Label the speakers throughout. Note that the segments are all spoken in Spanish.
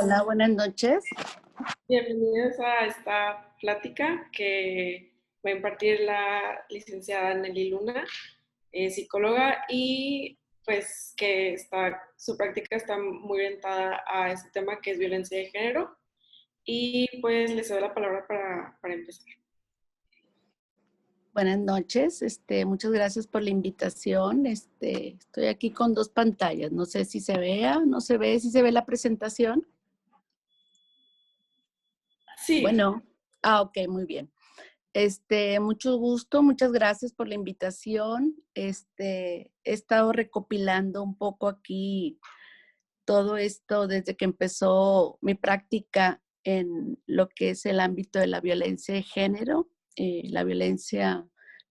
Speaker 1: Hola, buenas noches.
Speaker 2: Bienvenidos a esta plática que va a impartir la licenciada Nelly Luna, psicóloga, y pues que su práctica está muy orientada a este tema que es violencia de género. Y pues les doy la palabra para empezar.
Speaker 1: Buenas noches. Muchas gracias por la invitación. Estoy aquí con dos pantallas. No sé si se vea, no se ve, si se ve la presentación.
Speaker 2: Sí,
Speaker 1: Bueno, ok, muy bien. Mucho gusto, muchas gracias por la invitación. He estado recopilando un poco aquí todo esto desde que empezó mi práctica en lo que es el ámbito de la violencia de género, la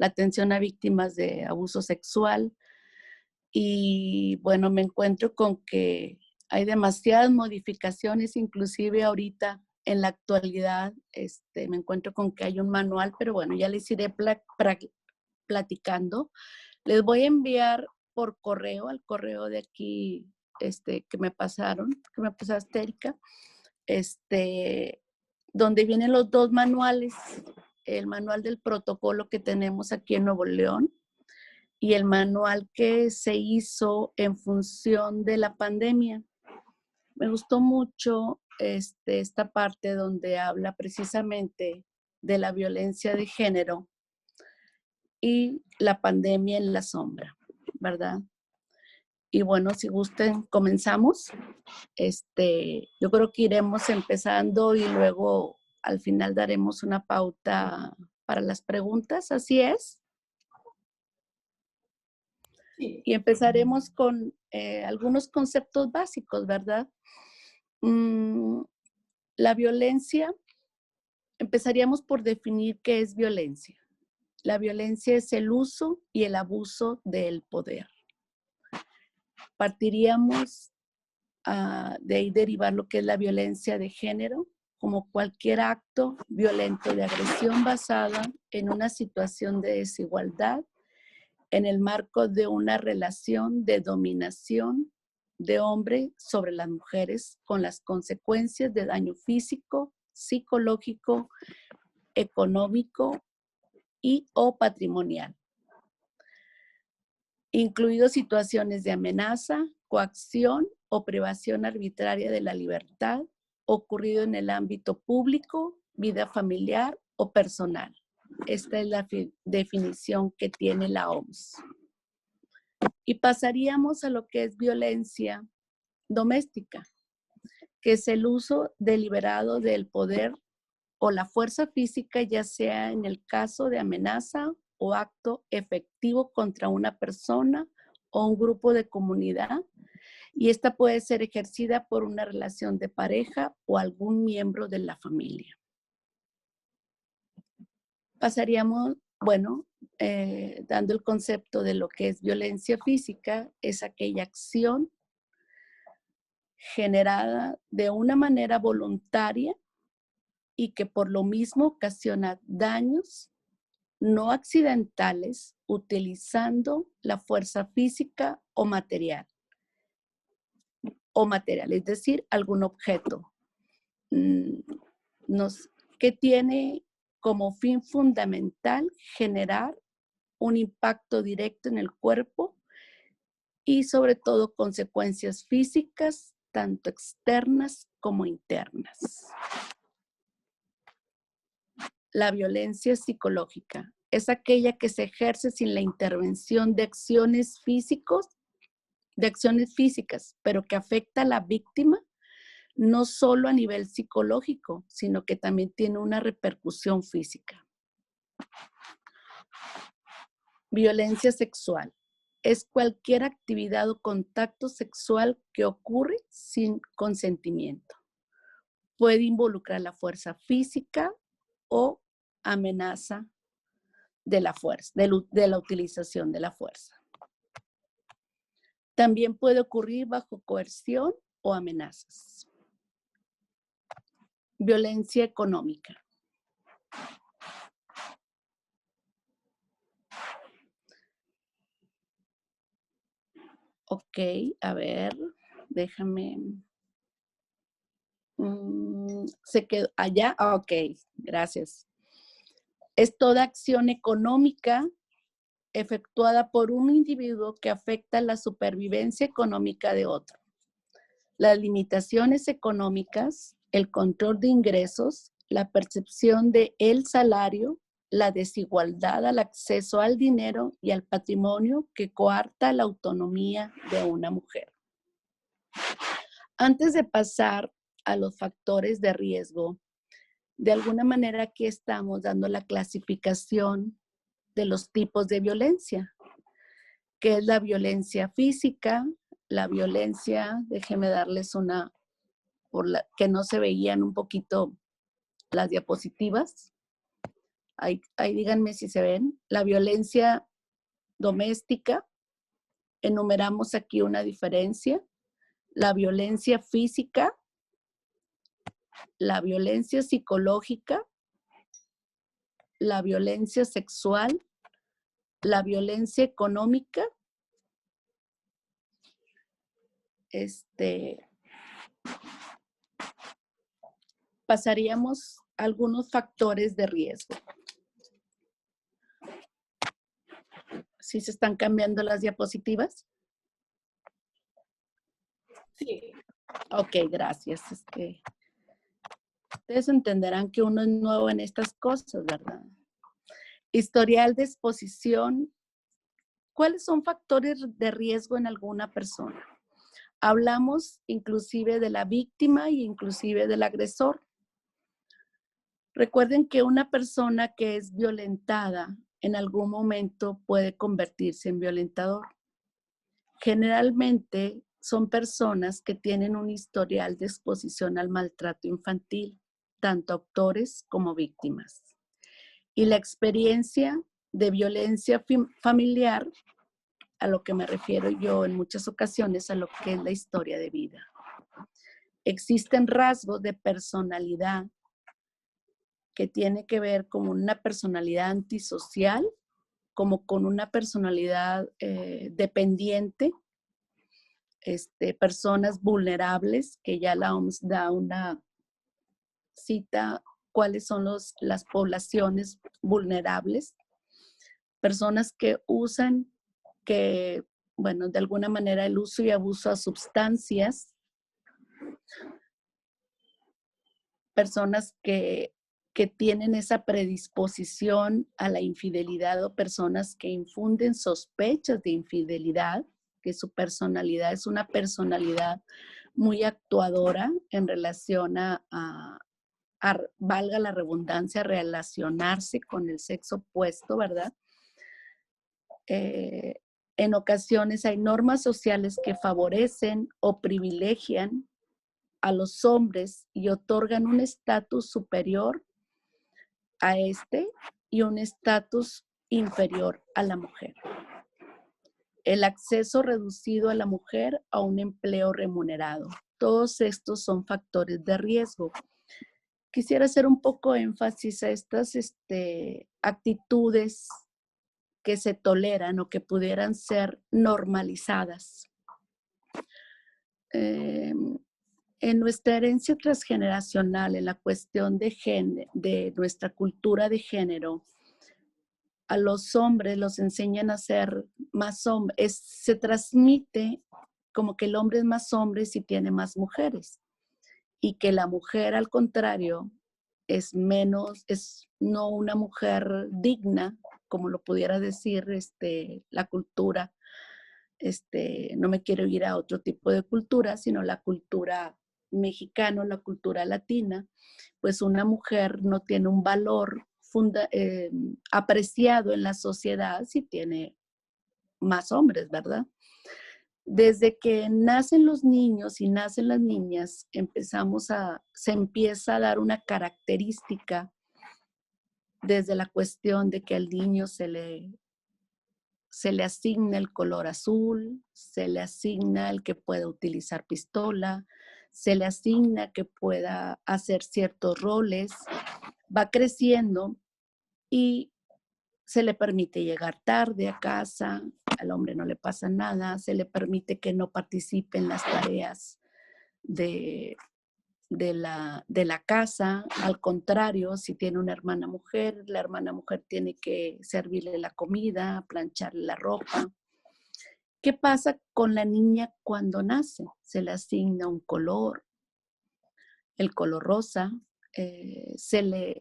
Speaker 1: atención a víctimas de abuso sexual. Y bueno, me encuentro con que hay demasiadas modificaciones, inclusive ahorita en la actualidad, me encuentro con que hay un manual, pero bueno, ya les iré platicando. Les voy a enviar por correo, al correo de aquí, que me pasaste, Erika, donde vienen los dos manuales, el manual del protocolo que tenemos aquí en Nuevo León y el manual que se hizo en función de la pandemia. Me gustó mucho esta parte donde habla precisamente de la violencia de género y la pandemia en la sombra, ¿verdad? Y bueno, si gusten, comenzamos. Yo creo que iremos empezando y luego al final daremos una pauta para las preguntas, ¿así es?
Speaker 2: sí.
Speaker 1: Y empezaremos con algunos conceptos básicos, ¿verdad? Mm, la violencia, empezaríamos por definir qué es violencia. La violencia es el uso y el abuso del poder. Partiríamos de ahí derivar lo que es la violencia de género, como cualquier acto violento de agresión basada en una situación de desigualdad en el marco de una relación de dominación de hombre sobre las mujeres con las consecuencias de daño físico, psicológico, económico y o patrimonial, incluidos situaciones de amenaza, coacción o privación arbitraria de la libertad ocurrido en el ámbito público, vida familiar o personal. Esta es la definición que tiene la OMS. Y pasaríamos a lo que es violencia doméstica, que es el uso deliberado del poder o la fuerza física, ya sea en el caso de amenaza o acto efectivo contra una persona o un grupo de comunidad, y esta puede ser ejercida por una relación de pareja o algún miembro de la familia. Pasaríamos, bueno, dando el concepto de lo que es violencia física, es aquella acción generada de una manera voluntaria y que por lo mismo ocasiona daños no accidentales utilizando la fuerza física o material, es decir, algún objeto que tiene como fin fundamental generar un impacto directo en el cuerpo y sobre todo consecuencias físicas, tanto externas como internas. La violencia psicológica es aquella que se ejerce sin la intervención de acciones físicas, pero que afecta a la víctima no solo a nivel psicológico, sino que también tiene una repercusión física. Violencia sexual es cualquier actividad o contacto sexual que ocurre sin consentimiento. Puede involucrar la fuerza física o amenaza de la fuerza, de la utilización de la fuerza. También puede ocurrir bajo coerción o amenazas. Violencia económica. Ok, a ver, déjame. Se quedó allá. Ok, gracias. Es toda acción económica efectuada por un individuo que afecta la supervivencia económica de otro. Las limitaciones económicas, el control de ingresos, la percepción de el salario, la desigualdad al acceso al dinero y al patrimonio que coarta la autonomía de una mujer. Antes de pasar a los factores de riesgo, de alguna manera aquí estamos dando la clasificación de los tipos de violencia, que es la violencia física, la violencia, déjenme darles una, que no se veían un poquito las diapositivas. Ahí díganme si se ven. La violencia doméstica, enumeramos aquí una diferencia. La violencia física, la violencia psicológica, la violencia sexual, la violencia económica, pasaríamos a algunos factores de riesgo. ¿Sí se están cambiando las diapositivas?
Speaker 2: Sí.
Speaker 1: Ok, gracias. Es que ustedes entenderán que uno es nuevo en estas cosas, ¿verdad? Historial de exposición. ¿Cuáles son factores de riesgo en alguna persona? Hablamos inclusive de la víctima e inclusive del agresor. Recuerden que una persona que es violentada en algún momento puede convertirse en violentador. Generalmente son personas que tienen un historial de exposición al maltrato infantil, tanto autores como víctimas. Y la experiencia de violencia familiar, a lo que me refiero yo en muchas ocasiones, a lo que es la historia de vida. Existen rasgos de personalidad que tiene que ver con una personalidad antisocial, como con una personalidad dependiente, personas vulnerables, que ya la OMS da una cita, cuáles son las poblaciones vulnerables, personas que usan, bueno, de alguna manera el uso y abuso a sustancias, personas que tienen esa predisposición a la infidelidad o personas que infunden sospechas de infidelidad, que su personalidad es una personalidad muy actuadora en relación a valga la redundancia, relacionarse con el sexo opuesto, ¿verdad? En ocasiones hay normas sociales que favorecen o privilegian a los hombres y otorgan un estatus superior a y un estatus inferior a la mujer. El acceso reducido a la mujer a un empleo remunerado. Todos estos son factores de riesgo. Quisiera hacer un poco énfasis a estas actitudes que se toleran o que pudieran ser normalizadas. En nuestra herencia transgeneracional, en la cuestión de nuestra cultura de género, a los hombres los enseñan a ser más hombres. Se transmite como que el hombre es más hombre si tiene más mujeres y que la mujer, al contrario, es no una mujer digna, como lo pudiera decir la cultura. No me quiero ir a otro tipo de cultura, sino la cultura mexicana, la cultura latina, pues una mujer no tiene un valor apreciado en la sociedad si tiene más hombres, ¿verdad? Desde que nacen los niños y nacen las niñas, se empieza a dar una característica desde la cuestión de que al niño se le asigna el color azul, se le asigna el que pueda utilizar pistola, se le asigna que pueda hacer ciertos roles, va creciendo y se le permite llegar tarde a casa, al hombre no le pasa nada, se le permite que no participe en las tareas de de la casa. Al contrario, si tiene una hermana mujer, la hermana mujer tiene que servirle la comida, plancharle la ropa. ¿Qué pasa con la niña cuando nace? Se le asigna un color, el color rosa.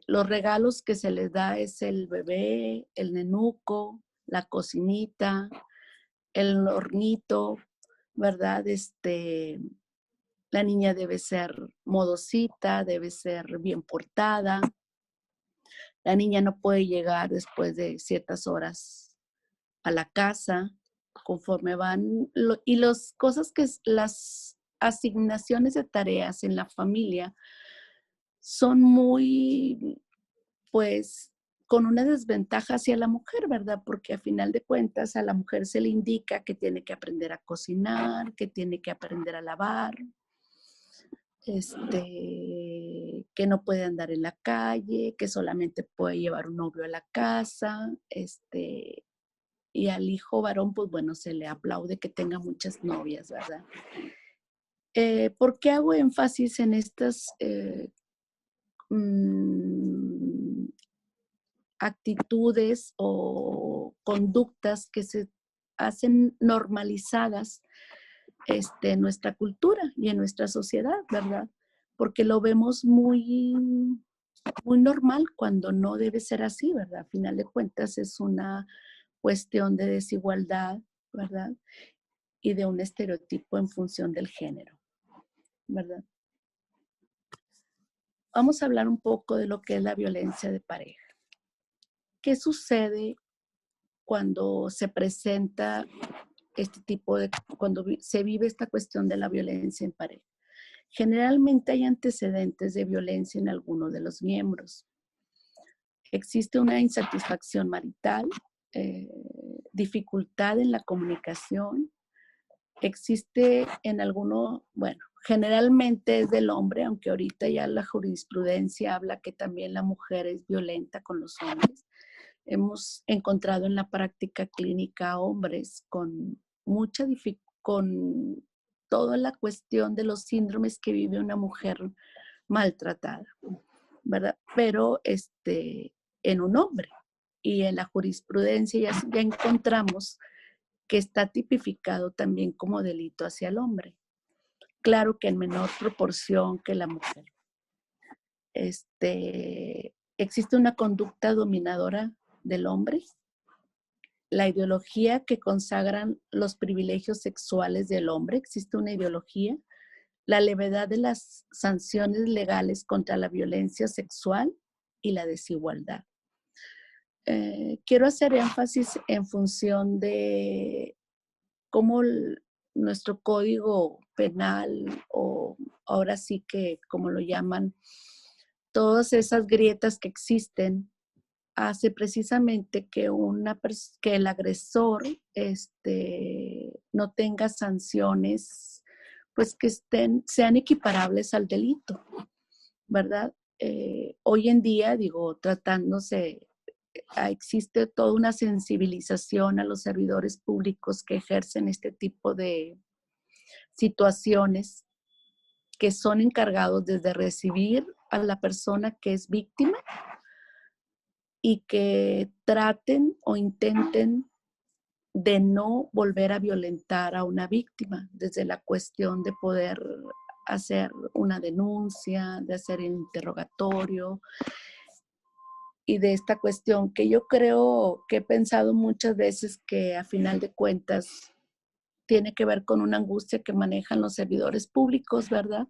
Speaker 1: Los regalos que se les da es el bebé, el nenuco, la cocinita, el hornito, ¿verdad? La niña debe ser modosita, debe ser bien portada. La niña no puede llegar después de ciertas horas a la casa conforme van. Y las cosas las asignaciones de tareas en la familia son muy, pues, con una desventaja hacia la mujer, ¿verdad? Porque a final de cuentas a la mujer se le indica que tiene que aprender a cocinar, que tiene que aprender a lavar, que no puede andar en la calle, que solamente puede llevar un novio a la casa, y al hijo varón, pues bueno, se le aplaude que tenga muchas novias, ¿verdad? ¿Por qué hago énfasis en estas actitudes o conductas que se hacen normalizadas en nuestra cultura y en nuestra sociedad, ¿verdad? Porque lo vemos muy, muy normal cuando no debe ser así, ¿verdad? A final de cuentas es una cuestión de desigualdad, ¿verdad? Y de un estereotipo en función del género, ¿verdad? Vamos a hablar un poco de lo que es la violencia de pareja. ¿Qué sucede cuando se presenta cuando se vive esta cuestión de la violencia en pareja? Generalmente hay antecedentes de violencia en alguno de los miembros. Existe una insatisfacción marital, dificultad en la comunicación. Existe en generalmente es del hombre, aunque ahorita ya la jurisprudencia habla que también la mujer es violenta con los hombres. Hemos encontrado en la práctica clínica hombres con mucha dificultad, con toda la cuestión de los síndromes que vive una mujer maltratada, ¿verdad? Pero en un hombre. Y en la jurisprudencia ya encontramos que está tipificado también como delito hacia el hombre. Claro que en menor proporción que la mujer. Existe una conducta dominadora del hombre, la ideología que consagran los privilegios sexuales del hombre, existe una ideología, la levedad de las sanciones legales contra la violencia sexual y la desigualdad. Quiero hacer énfasis en función de cómo nuestro código penal, o ahora sí que como lo llaman, todas esas grietas que existen, hace precisamente que el agresor no tenga sanciones pues que sean equiparables al delito, ¿verdad? Hoy en día, existe toda una sensibilización a los servidores públicos que ejercen este tipo de situaciones, que son encargados desde recibir a la persona que es víctima y que traten o intenten de no volver a violentar a una víctima, desde la cuestión de poder hacer una denuncia, de hacer el interrogatorio, y de esta cuestión que yo creo que he pensado muchas veces que a final de cuentas tiene que ver con una angustia que manejan los servidores públicos, ¿verdad?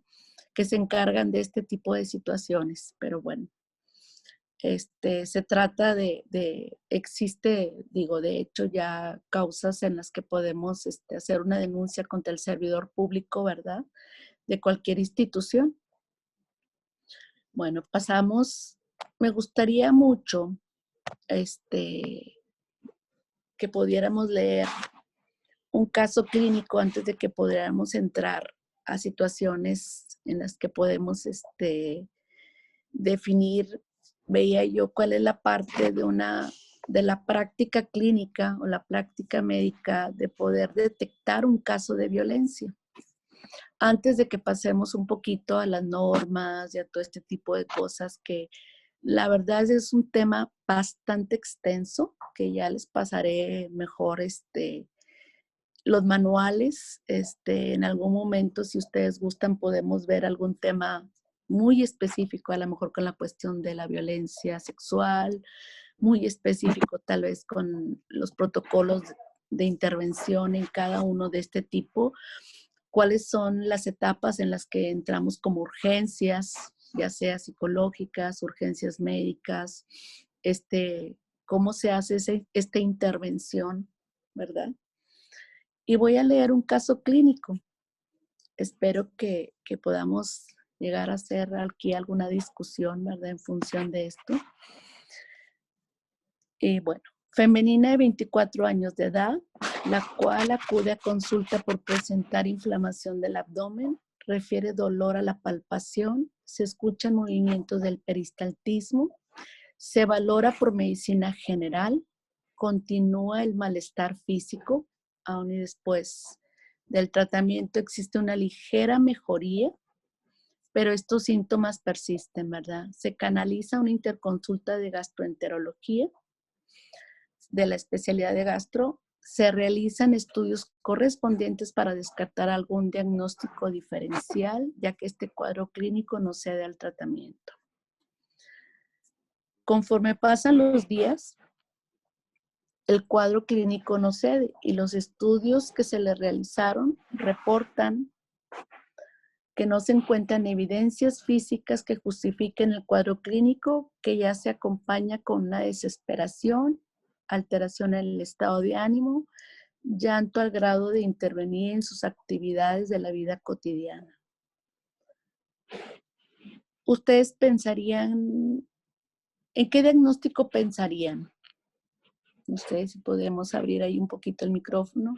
Speaker 1: Que se encargan de este tipo de situaciones. Pero bueno, se trata de hecho ya causas en las que podemos hacer una denuncia contra el servidor público, ¿verdad? De cualquier institución. Bueno, me gustaría mucho que pudiéramos leer un caso clínico antes de que pudiéramos entrar a situaciones en las que podemos definir, veía yo cuál es la parte de la práctica clínica o la práctica médica de poder detectar un caso de violencia. Antes de que pasemos un poquito a las normas y a todo este tipo de cosas que la verdad es un tema bastante extenso, que ya les pasaré mejor los manuales. En algún momento, si ustedes gustan, podemos ver algún tema muy específico, a lo mejor con la cuestión de la violencia sexual, muy específico tal vez con los protocolos de intervención en cada uno de este tipo, cuáles son las etapas en las que entramos como urgencias, ya sea psicológicas, urgencias médicas, cómo se hace esta intervención, ¿verdad? Y voy a leer un caso clínico. Espero que podamos llegar a hacer aquí alguna discusión, ¿verdad? En función de esto. Y bueno, femenina de 24 años de edad, la cual acude a consulta por presentar inflamación del abdomen, refiere dolor a la palpación, se escuchan movimientos del peristaltismo, se valora por medicina general, continúa el malestar físico, aún y después del tratamiento existe una ligera mejoría, pero estos síntomas persisten, ¿verdad? Se canaliza una interconsulta de gastroenterología de la especialidad de gastro, se realizan estudios correspondientes para descartar algún diagnóstico diferencial, ya que este cuadro clínico no cede al tratamiento. Conforme pasan los días, el cuadro clínico no cede y los estudios que se le realizaron reportan que no se encuentran evidencias físicas que justifiquen el cuadro clínico, que ya se acompaña con una desesperación, alteración en el estado de ánimo, llanto al grado de intervenir en sus actividades de la vida cotidiana. ¿Ustedes pensarían, en qué diagnóstico pensarían? No sé si podemos abrir ahí un poquito el micrófono.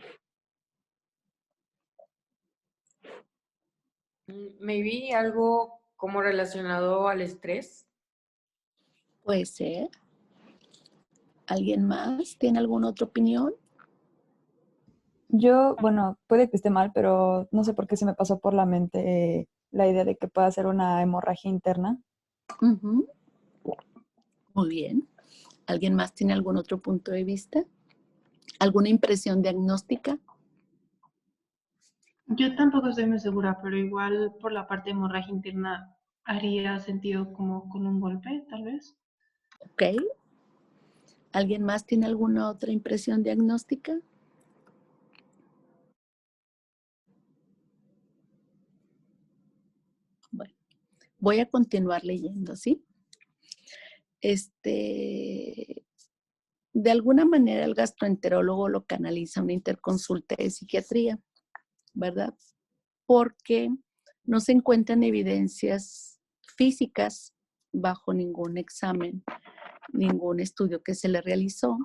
Speaker 3: Maybe algo como relacionado al estrés.
Speaker 1: Puede ser. ¿Alguien más tiene alguna otra opinión?
Speaker 4: Yo, bueno, puede que esté mal, pero no sé por qué se me pasó por la mente la idea de que pueda ser una hemorragia interna.
Speaker 1: Uh-huh. Muy bien. ¿Alguien más tiene algún otro punto de vista? ¿Alguna impresión diagnóstica?
Speaker 5: Yo tampoco estoy muy segura, pero igual por la parte de hemorragia interna haría sentido como con un golpe, tal vez.
Speaker 1: Ok. ¿Alguien más tiene alguna otra impresión diagnóstica? Bueno, voy a continuar leyendo, ¿sí? De alguna manera el gastroenterólogo lo canaliza a una interconsulta de psiquiatría, ¿verdad? Porque no se encuentran evidencias físicas bajo ningún examen, ningún estudio que se le realizó.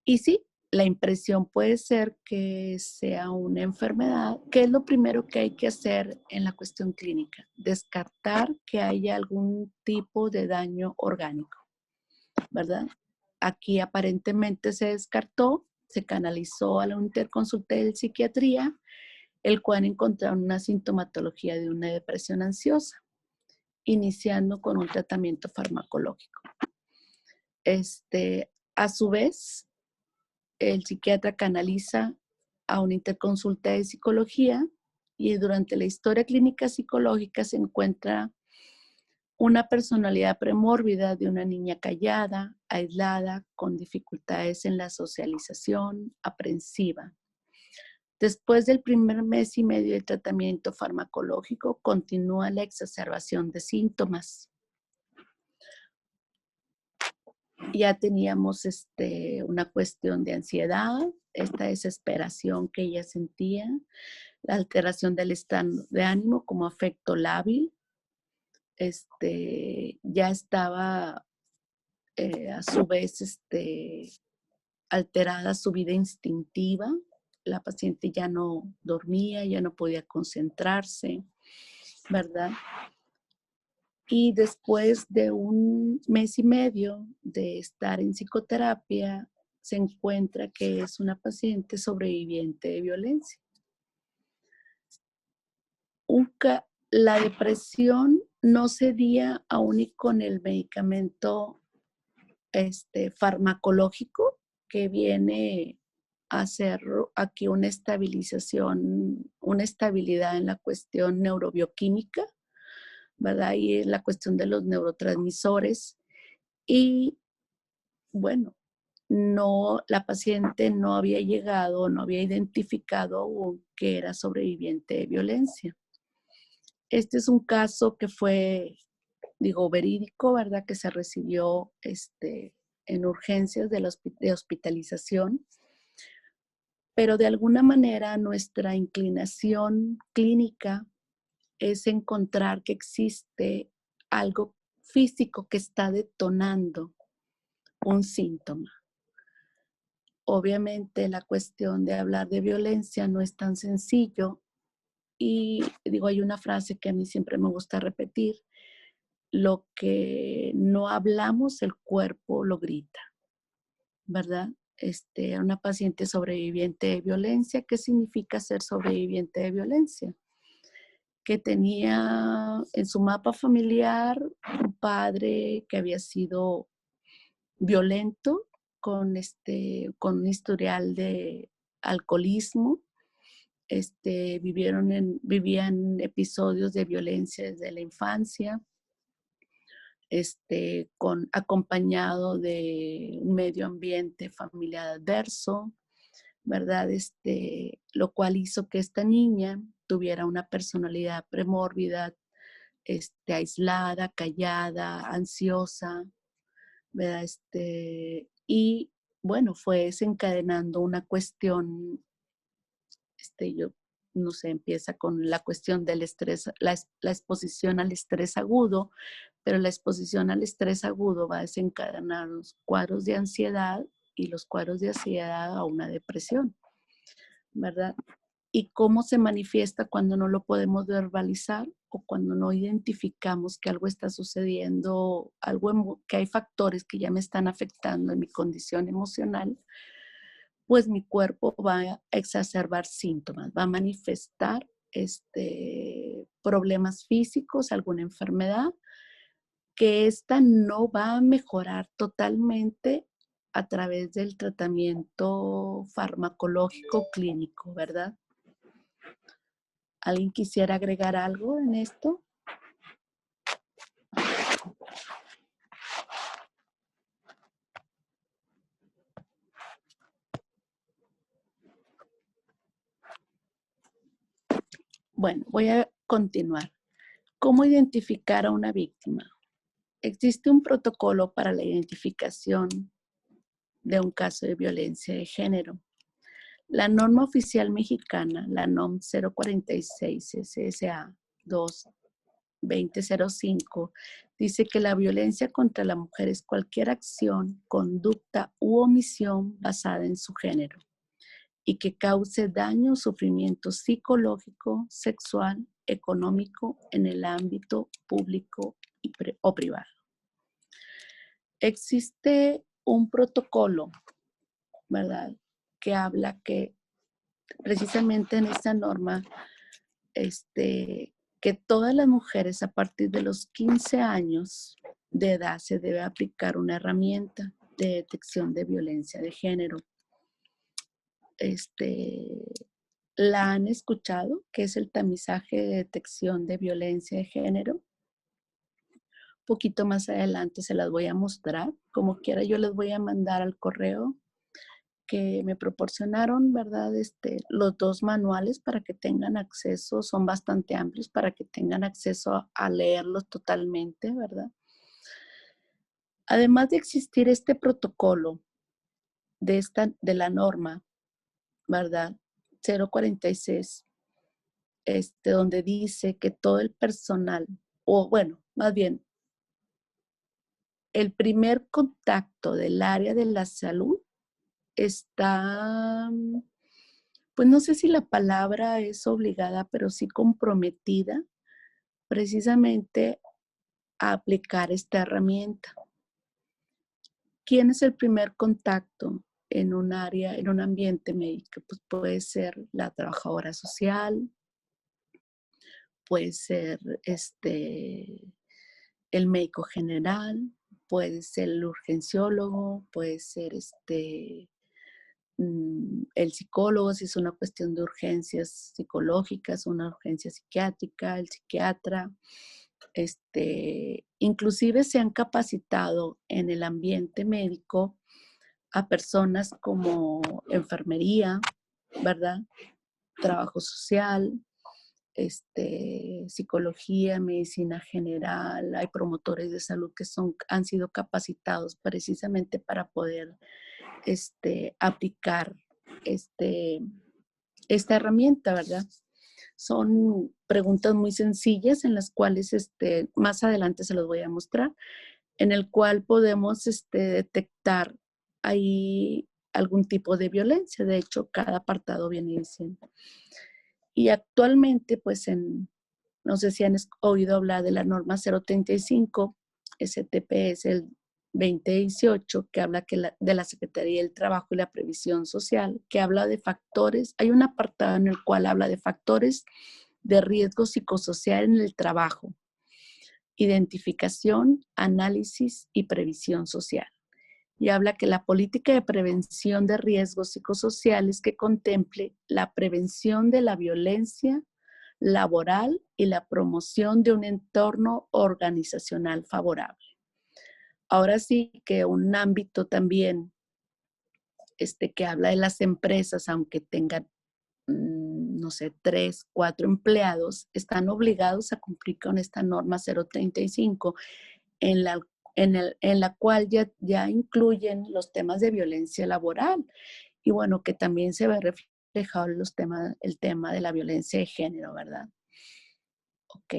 Speaker 1: Y sí, la impresión puede ser que sea una enfermedad. ¿Qué es lo primero que hay que hacer en la cuestión clínica? Descartar que haya algún tipo de daño orgánico, ¿verdad? Aquí aparentemente se descartó, se canalizó a la interconsulta de psiquiatría, el cual encontraron una sintomatología de una depresión ansiosa, iniciando con un tratamiento farmacológico. A su vez, el psiquiatra canaliza a una interconsulta de psicología y durante la historia clínica psicológica se encuentra una personalidad premórbida de una niña callada, aislada, con dificultades en la socialización, aprensiva. Después del primer mes y medio de tratamiento farmacológico, continúa la exacerbación de síntomas. Ya teníamos una cuestión de ansiedad, esta desesperación que ella sentía, la alteración del estado de ánimo como afecto lábil. Ya estaba a su vez alterada su vida instintiva. La paciente ya no dormía, ya no podía concentrarse, ¿verdad? Y después de un mes y medio de estar en psicoterapia, se encuentra que es una paciente sobreviviente de violencia. La depresión no se cedía aún y con el medicamento farmacológico que viene a hacer aquí una estabilización, una estabilidad en la cuestión neurobioquímica, ¿verdad? Y en la cuestión de los neurotransmisores. Y bueno, no, la paciente no había llegado, no había identificado aún que era sobreviviente de violencia. Este es un caso que fue, digo, verídico, ¿verdad? Que se recibió en urgencias de hospitalización, pero de alguna manera nuestra inclinación clínica es encontrar que existe algo físico que está detonando un síntoma. Obviamente la cuestión de hablar de violencia no es tan sencillo y digo, hay una frase que a mí siempre me gusta repetir: lo que no hablamos, el cuerpo lo grita, ¿verdad? Una paciente sobreviviente de violencia. ¿Qué significa ser sobreviviente de violencia? Que tenía en su mapa familiar un padre que había sido violento, con un historial de alcoholismo. Vivían episodios de violencia desde la infancia, acompañado de un medio ambiente familiar adverso, ¿verdad? Lo cual hizo que esta niña tuviera una personalidad premórbida, aislada, callada, ansiosa, ¿verdad? Y bueno, fue desencadenando una cuestión, yo no sé, empieza con la cuestión del estrés, la exposición al estrés agudo, pero la exposición al estrés agudo va a desencadenar los cuadros de ansiedad y los cuadros de ansiedad a una depresión, ¿verdad? Y cómo se manifiesta cuando no lo podemos verbalizar o cuando no identificamos que algo está sucediendo, que hay factores que ya me están afectando en mi condición emocional, pues mi cuerpo va a exacerbar síntomas, va a manifestar problemas físicos, alguna enfermedad, que esta no va a mejorar totalmente a través del tratamiento farmacológico clínico, ¿verdad? ¿Alguien quisiera agregar algo en esto? Bueno, voy a continuar. ¿Cómo identificar a una víctima? Existe un protocolo para la identificación de un caso de violencia de género. La norma oficial mexicana, la NOM 046 SSA 2-2005, dice que la violencia contra la mujer es cualquier acción, conducta u omisión basada en su género y que cause daño o sufrimiento psicológico, sexual, económico en el ámbito público o privado. Existe un protocolo, ¿verdad?, que habla que precisamente en esta norma, que todas las mujeres a partir de los 15 años de edad se debe aplicar una herramienta de detección de violencia de género. ¿La han escuchado? ¿Qué es el tamizaje de detección de violencia de género? Un poquito más adelante se las voy a mostrar. Como quiera, yo les voy a mandar al correo que me proporcionaron, ¿verdad? Los dos manuales para que tengan acceso, son bastante amplios para que tengan acceso a leerlos totalmente, ¿verdad? Además de existir este protocolo de la norma, ¿verdad? 046, donde dice que todo el personal, o bueno, más bien, el primer contacto del área de la salud está, pues no sé si la palabra es obligada, pero sí comprometida precisamente a aplicar esta herramienta. ¿Quién es el primer contacto en un área, en un ambiente médico? Pues puede ser la trabajadora social, puede ser el médico general, puede ser el urgenciólogo, puede ser el psicólogo, si es una cuestión de urgencias psicológicas, una urgencia psiquiátrica, el psiquiatra. Inclusive se han capacitado en el ambiente médico a personas como enfermería, ¿verdad? Trabajo social, psicología, medicina general, hay promotores de salud que han sido capacitados precisamente para poder aplicar esta herramienta, ¿verdad? Son preguntas muy sencillas en las cuales más adelante se los voy a mostrar, en el cual podemos detectar ahí algún tipo de violencia. De hecho, cada apartado viene diciendo. Y actualmente, pues no sé si han oído hablar de la norma 035, STP es el 2018, que habla de la Secretaría del Trabajo y la Previsión Social, que habla de factores. Hay un apartado en el cual habla de factores de riesgo psicosocial en el trabajo, identificación, análisis y previsión social. Y habla que la política de prevención de riesgos psicosociales que contemple la prevención de la violencia laboral y la promoción de un entorno organizacional favorable. Ahora sí que un ámbito también que habla de las empresas, aunque tengan, no sé, 3, 4 empleados, están obligados a cumplir con esta norma 035 en la cual ya incluyen los temas de violencia laboral y bueno, que también se ve reflejado el tema de la violencia de género, ¿verdad? Ok.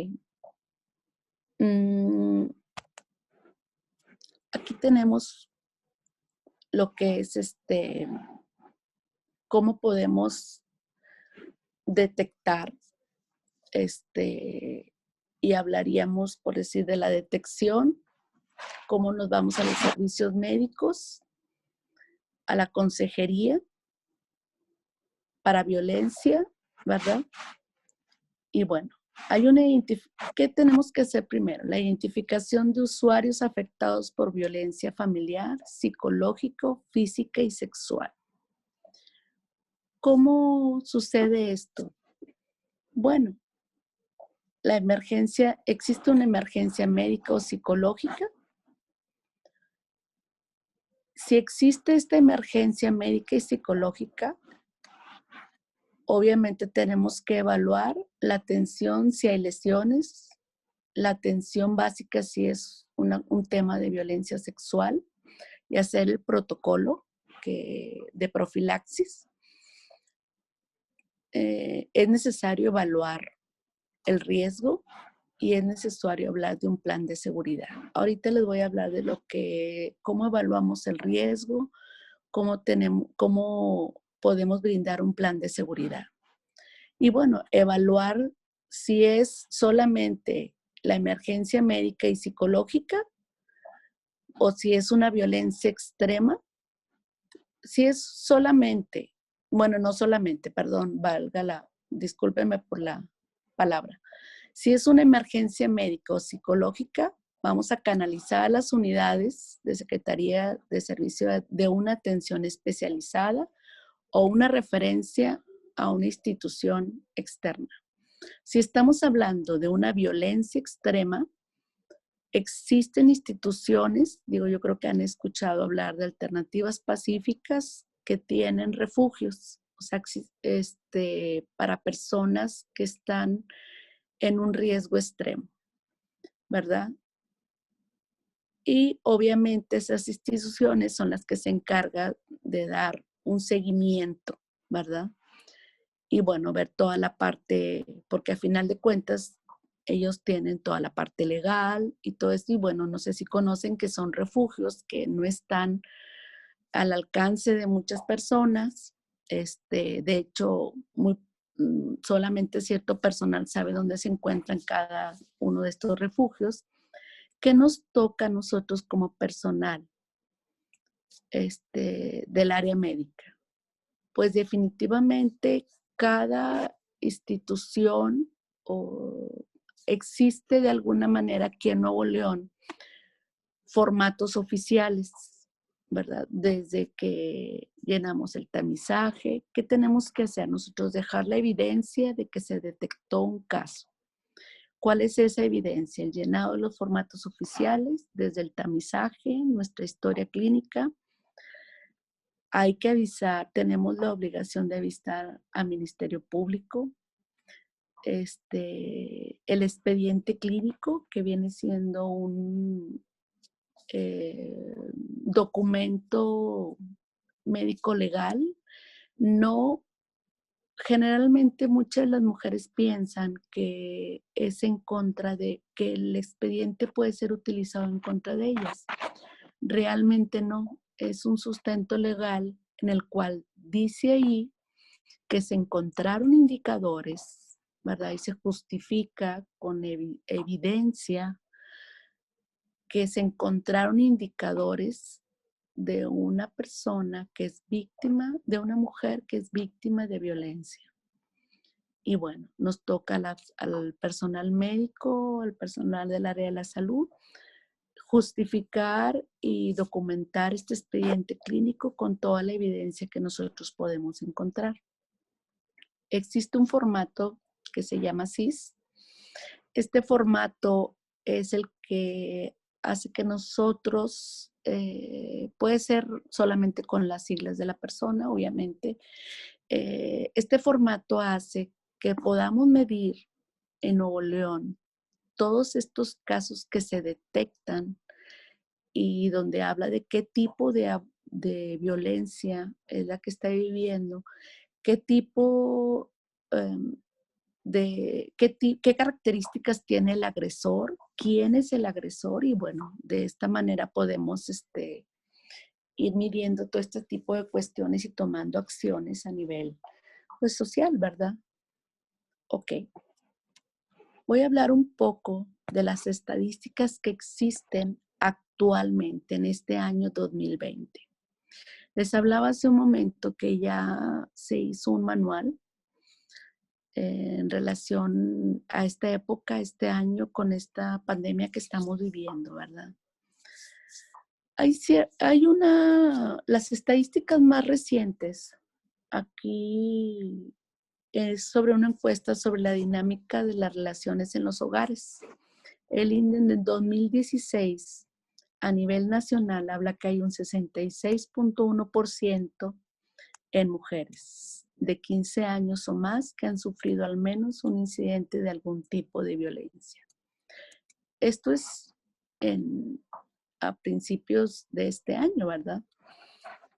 Speaker 1: Aquí tenemos lo que es cómo podemos detectar y hablaríamos, por decir, de la detección, cómo nos vamos a los servicios médicos, a la consejería para violencia, ¿verdad? Y bueno, ¿qué tenemos que hacer primero? La identificación de usuarios afectados por violencia familiar, psicológico, física y sexual. ¿Cómo sucede esto? Bueno, existe una emergencia médica o psicológica. Si existe esta emergencia médica y psicológica, obviamente tenemos que evaluar la atención si hay lesiones, la atención básica si es un tema de violencia sexual y hacer el protocolo de profilaxis. Es necesario evaluar el riesgo y es necesario hablar de un plan de seguridad. Ahorita les voy a hablar de cómo evaluamos el riesgo, cómo podemos brindar un plan de seguridad. Y bueno, evaluar si es solamente la emergencia médica y psicológica o si es una violencia extrema. Si es solamente, bueno, no solamente, perdón, discúlpenme por la palabra. Si es una emergencia médica o psicológica, vamos a canalizar a las unidades de Secretaría de Servicio de una atención especializada o una referencia a una institución externa. Si estamos hablando de una violencia extrema, existen instituciones, yo creo que han escuchado hablar de alternativas pacíficas que tienen refugios, o sea, para personas que están en un riesgo extremo, ¿verdad? Y obviamente esas instituciones son las que se encargan de dar un seguimiento, ¿verdad? Y bueno, ver toda la parte, porque a final de cuentas ellos tienen toda la parte legal y todo esto. Y bueno, no sé si conocen que son refugios que no están al alcance de muchas personas. De hecho, solamente cierto personal sabe dónde se encuentran cada uno de estos refugios. ¿Qué nos toca a nosotros como personal del área médica? Pues definitivamente cada institución o existe de alguna manera aquí en Nuevo León formatos oficiales, ¿verdad? Desde que llenamos el tamizaje, ¿qué tenemos que hacer? Nosotros dejar la evidencia de que se detectó un caso. ¿Cuál es esa evidencia? El llenado de los formatos oficiales, desde el tamizaje, nuestra historia clínica. Hay que avisar, tenemos la obligación de avisar al Ministerio Público, el expediente clínico, que viene siendo un documento médico legal. No, generalmente muchas de las mujeres piensan que es en contra de, que el expediente puede ser utilizado en contra de ellas. Realmente no, es un sustento legal en el cual dice ahí que se encontraron indicadores, ¿verdad? Y se justifica con evidencia que se encontraron indicadores de una persona que es víctima, de una mujer que es víctima de violencia. Y bueno, nos toca al personal médico, al personal del área de la salud, justificar y documentar este expediente clínico con toda la evidencia que nosotros podemos encontrar. Existe un formato que se llama SIS. Este formato es el que hace que nosotros, puede ser solamente con las siglas de la persona, obviamente. Este formato hace que podamos medir en Nuevo León todos estos casos que se detectan y donde habla de qué tipo de violencia es la que está viviendo, qué tipo qué características tiene el agresor, quién es el agresor y bueno, de esta manera podemos ir midiendo todo este tipo de cuestiones y tomando acciones a nivel pues, social, ¿verdad? Ok. Voy a hablar un poco de las estadísticas que existen actualmente en este año 2020. Les hablaba hace un momento que ya se hizo un manual en relación a esta época, este año, con esta pandemia que estamos viviendo, ¿verdad? Las estadísticas más recientes aquí es sobre una encuesta sobre la dinámica de las relaciones en los hogares. El índice de 2016 a nivel nacional habla que hay un 66.1% en mujeres de 15 años o más que han sufrido al menos un incidente de algún tipo de violencia. Esto es a principios de este año, ¿verdad?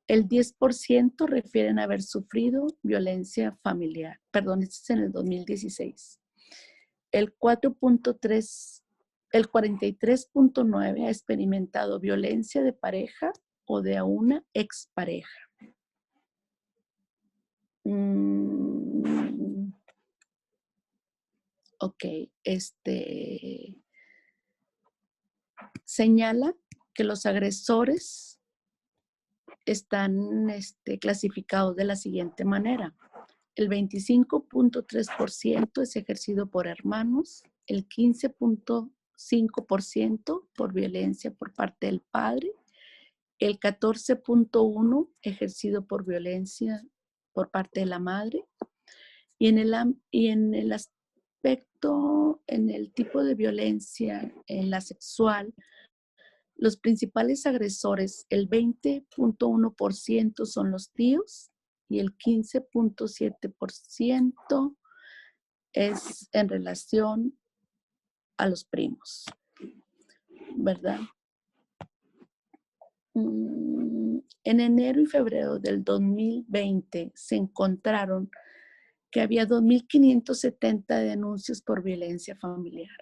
Speaker 1: El 10% refieren a haber sufrido violencia familiar. Perdón, esto es en el 2016. El 43.9% ha experimentado violencia de pareja o de una expareja. Ok, señala que los agresores están clasificados de la siguiente manera. El 25.3% es ejercido por hermanos, el 15.5% por violencia por parte del padre, el 14.1% ejercido por violencia por parte de la madre, y en el aspecto, en el tipo de violencia, en la sexual, los principales agresores, el 20.1% son los tíos y el 15.7% es en relación a los primos, ¿verdad? En enero y febrero del 2020 se encontraron que había 2.570 denuncias por violencia familiar,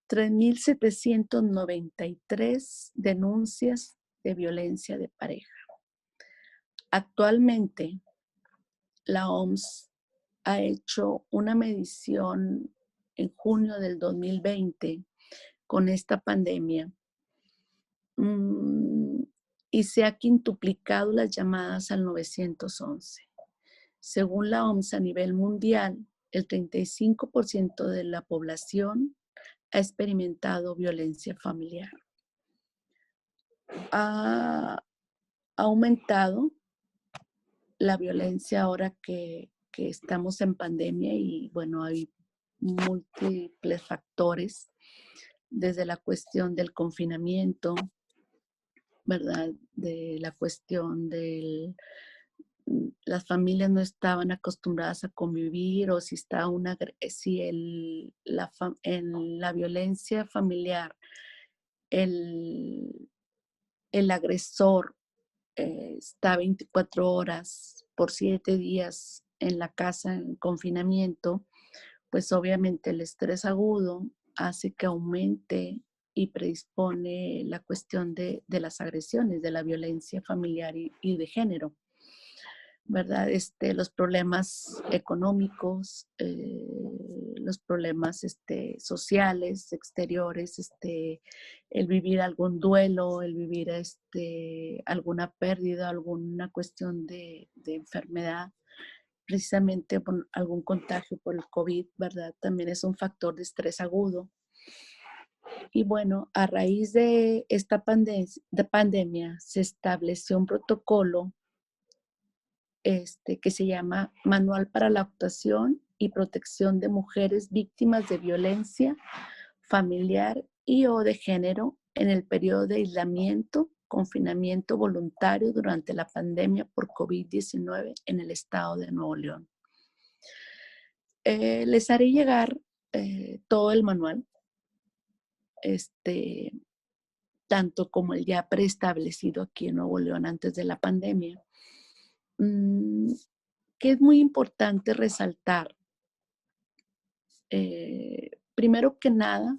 Speaker 1: 3.793 denuncias de violencia de pareja. Actualmente, la OMS ha hecho una medición en junio del 2020 con esta pandemia y se ha quintuplicado las llamadas al 911. Según la OMS a nivel mundial, el 35% de la población ha experimentado violencia familiar. Ha aumentado la violencia ahora que estamos en pandemia y bueno, hay múltiples factores, desde la cuestión del confinamiento, ¿verdad? De la cuestión del las familias no estaban acostumbradas a convivir o si está en la violencia familiar el, el agresor está 24 horas por 7 días en la casa en confinamiento, pues obviamente el estrés agudo hace que aumente y predispone la cuestión de las agresiones, de la violencia familiar y de género, ¿verdad? Los problemas económicos, los problemas sociales, exteriores, el vivir algún duelo, el vivir alguna pérdida, alguna cuestión de enfermedad, precisamente por algún contagio por el COVID, ¿verdad? También es un factor de estrés agudo. Y bueno, a raíz de esta pandemia se estableció un protocolo que se llama Manual para la Actuación y Protección de Mujeres Víctimas de Violencia Familiar y o de Género en el periodo de aislamiento, confinamiento voluntario durante la pandemia por COVID-19 en el estado de Nuevo León. Les haré llegar todo el manual, tanto como el ya preestablecido aquí en Nuevo León antes de la pandemia. Que es muy importante resaltar, primero que nada,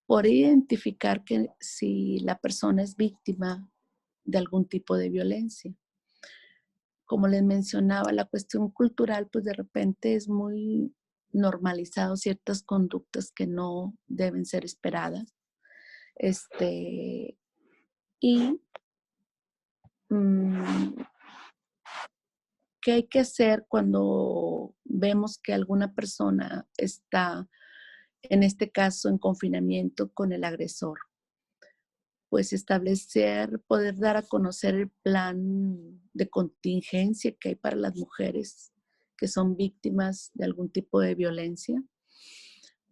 Speaker 1: por identificar que si la persona es víctima de algún tipo de violencia. Como les mencionaba, la cuestión cultural, pues de repente es muy normalizado ciertas conductas que no deben ser esperadas. Y ¿qué hay que hacer cuando vemos que alguna persona está, en este caso, en confinamiento con el agresor? Pues establecer, poder dar a conocer el plan de contingencia que hay para las mujeres que son víctimas de algún tipo de violencia.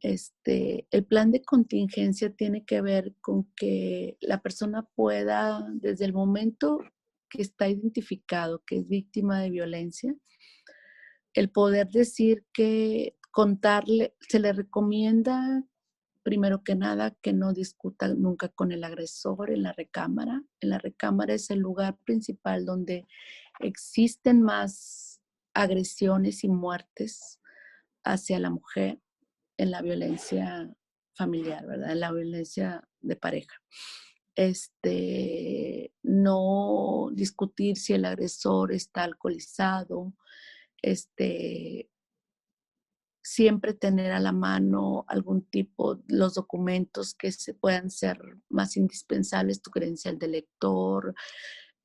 Speaker 1: El plan de contingencia tiene que ver con que la persona pueda, desde el momento que está identificado que es víctima de violencia, el poder decir que contarle, se le recomienda primero que nada que no discuta nunca con el agresor en la recámara. En la recámara es el lugar principal donde existen más agresiones y muertes hacia la mujer en la violencia familiar, ¿verdad? En la violencia de pareja. No discutir si el agresor está alcoholizado, siempre tener a la mano algún tipo, los documentos que se puedan ser más indispensables, tu credencial de lector,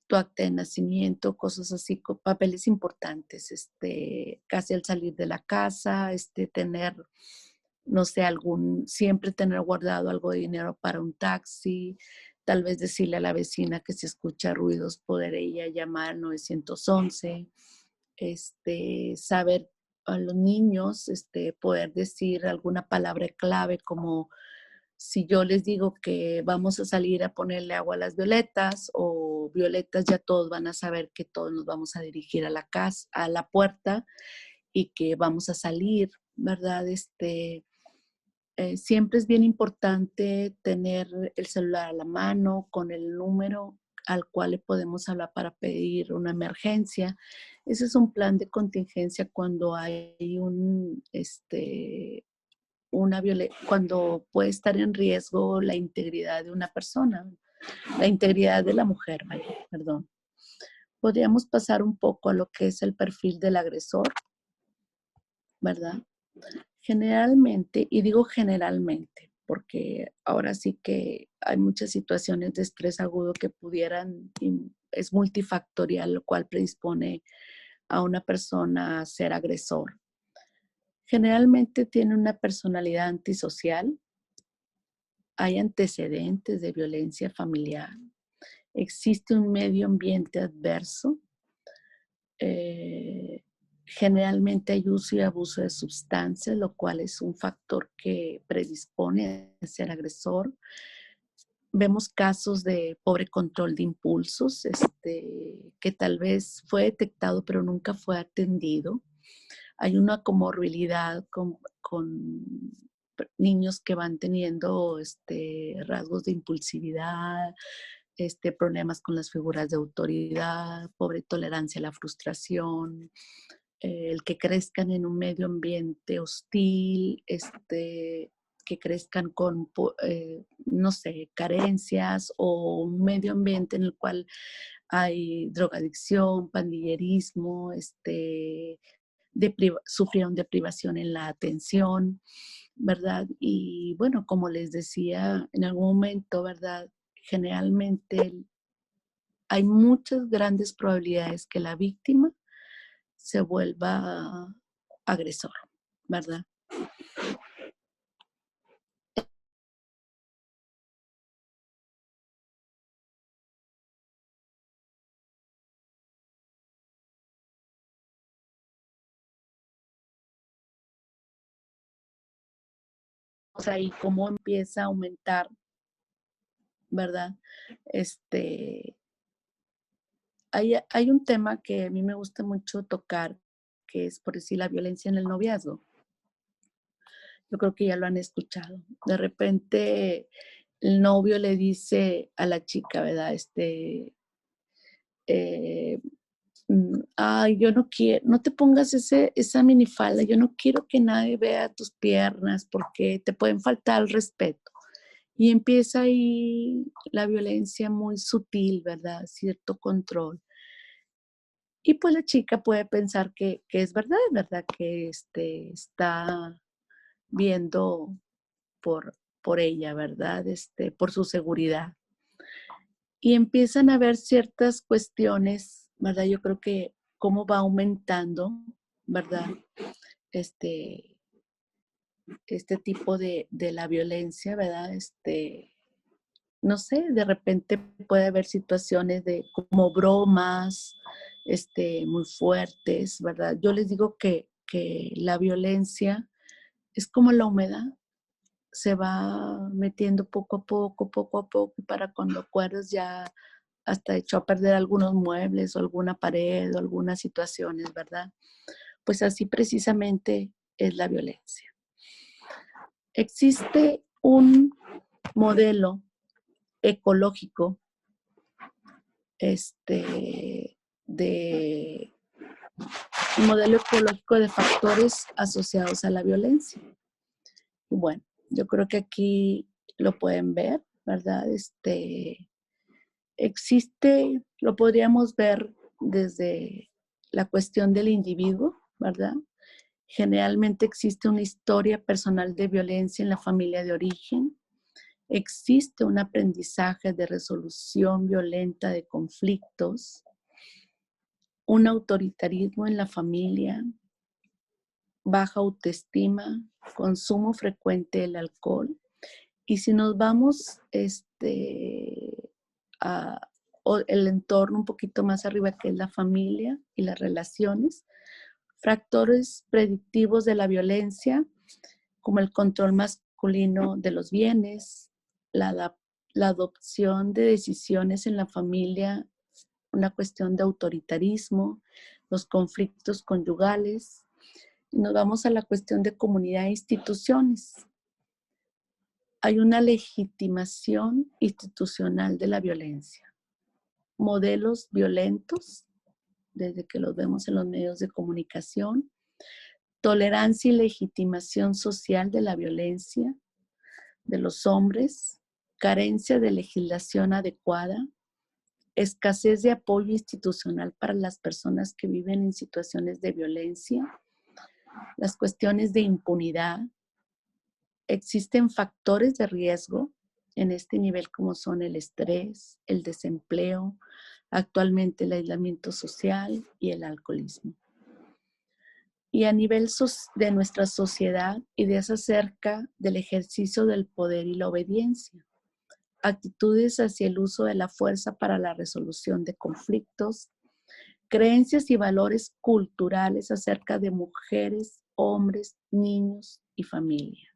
Speaker 1: tu acta de nacimiento, cosas así, papeles importantes, casi al salir de la casa, tener, no sé, siempre tener guardado algo de dinero para un taxi, tal vez decirle a la vecina que si escucha ruidos, poder ella llamar al 911, saber a los niños, poder decir alguna palabra clave como si yo les digo que vamos a salir a ponerle agua a las violetas o violetas, ya todos van a saber que todos nos vamos a dirigir a la casa, a la puerta y que vamos a salir, ¿verdad? Siempre es bien importante tener el celular a la mano con el número al cual le podemos hablar para pedir una emergencia. Ese es un plan de contingencia cuando hay cuando puede estar en riesgo la integridad de una persona, la integridad de la mujer, perdón. Podríamos pasar un poco a lo que es el perfil del agresor, ¿verdad? Generalmente, y digo generalmente, porque ahora sí que hay muchas situaciones de estrés agudo que es multifactorial, lo cual predispone a una persona a ser agresor. Generalmente tiene una personalidad antisocial, hay antecedentes de violencia familiar, existe un medio ambiente adverso, generalmente hay uso y abuso de sustancias, lo cual es un factor que predispone a ser agresor. Vemos casos de pobre control de impulsos, que tal vez fue detectado pero nunca fue atendido. Hay una comorbilidad con niños que van teniendo rasgos de impulsividad, problemas con las figuras de autoridad, pobre tolerancia a la frustración, el que crezcan en un medio ambiente hostil, que crezcan con, no sé, carencias o un medio ambiente en el cual hay drogadicción, pandillerismo, sufrieron de privación en la atención, ¿verdad? Y bueno, como les decía en algún momento, ¿verdad? Generalmente hay muchas grandes probabilidades que la víctima se vuelva agresor, ¿verdad? O sea, y cómo empieza a aumentar, ¿verdad? Hay un tema que a mí me gusta mucho tocar, que es, por decir, la violencia en el noviazgo. Yo creo que ya lo han escuchado. De repente el novio le dice a la chica, ¿verdad? Eh, Ay, yo no quiero, no te pongas esa minifalda, yo no quiero que nadie vea tus piernas porque te pueden faltar el respeto. Y empieza ahí la violencia muy sutil, ¿verdad? Cierto control. Y pues la chica puede pensar que es verdad, ¿verdad? Que está viendo por ella, ¿verdad? Por su seguridad. Y empiezan a ver ciertas cuestiones, ¿verdad? Yo creo que cómo va aumentando, ¿verdad? Este, este tipo de la violencia, ¿verdad? No sé, de repente puede haber situaciones de como bromas, muy fuertes, ¿verdad? Yo les digo que la violencia es como la humedad, se va metiendo poco a poco, y para cuando acuerdas ya hasta echó a perder algunos muebles o alguna pared o algunas situaciones, ¿verdad? Pues así precisamente es la violencia. Existe un modelo ecológico de un modelo ecológico de factores asociados a la violencia. Y bueno, yo creo que aquí lo pueden ver, ¿verdad? Existe, lo podríamos ver desde la cuestión del individuo, ¿verdad? Generalmente existe una historia personal de violencia en la familia de origen. Existe un aprendizaje de resolución violenta de conflictos, un autoritarismo en la familia, baja autoestima, consumo frecuente del alcohol. Y si nos vamos a el entorno un poquito más arriba, que es la familia y las relaciones, factores predictivos de la violencia, como el control masculino de los bienes, la adopción de decisiones en la familia, una cuestión de autoritarismo, los conflictos conyugales. Y nos vamos a la cuestión de comunidad e instituciones. Hay una legitimación institucional de la violencia. Modelos violentos, desde que los vemos en los medios de comunicación. Tolerancia y legitimación social de la violencia de los hombres. Carencia de legislación adecuada. Escasez de apoyo institucional para las personas que viven en situaciones de violencia. Las cuestiones de impunidad. Existen factores de riesgo en este nivel como son el estrés, el desempleo, actualmente el aislamiento social y el alcoholismo. y a nivel de nuestra sociedad, ideas acerca del ejercicio del poder y la obediencia, actitudes hacia el uso de la fuerza para la resolución de conflictos, creencias y valores culturales acerca de mujeres, hombres, niños y familia,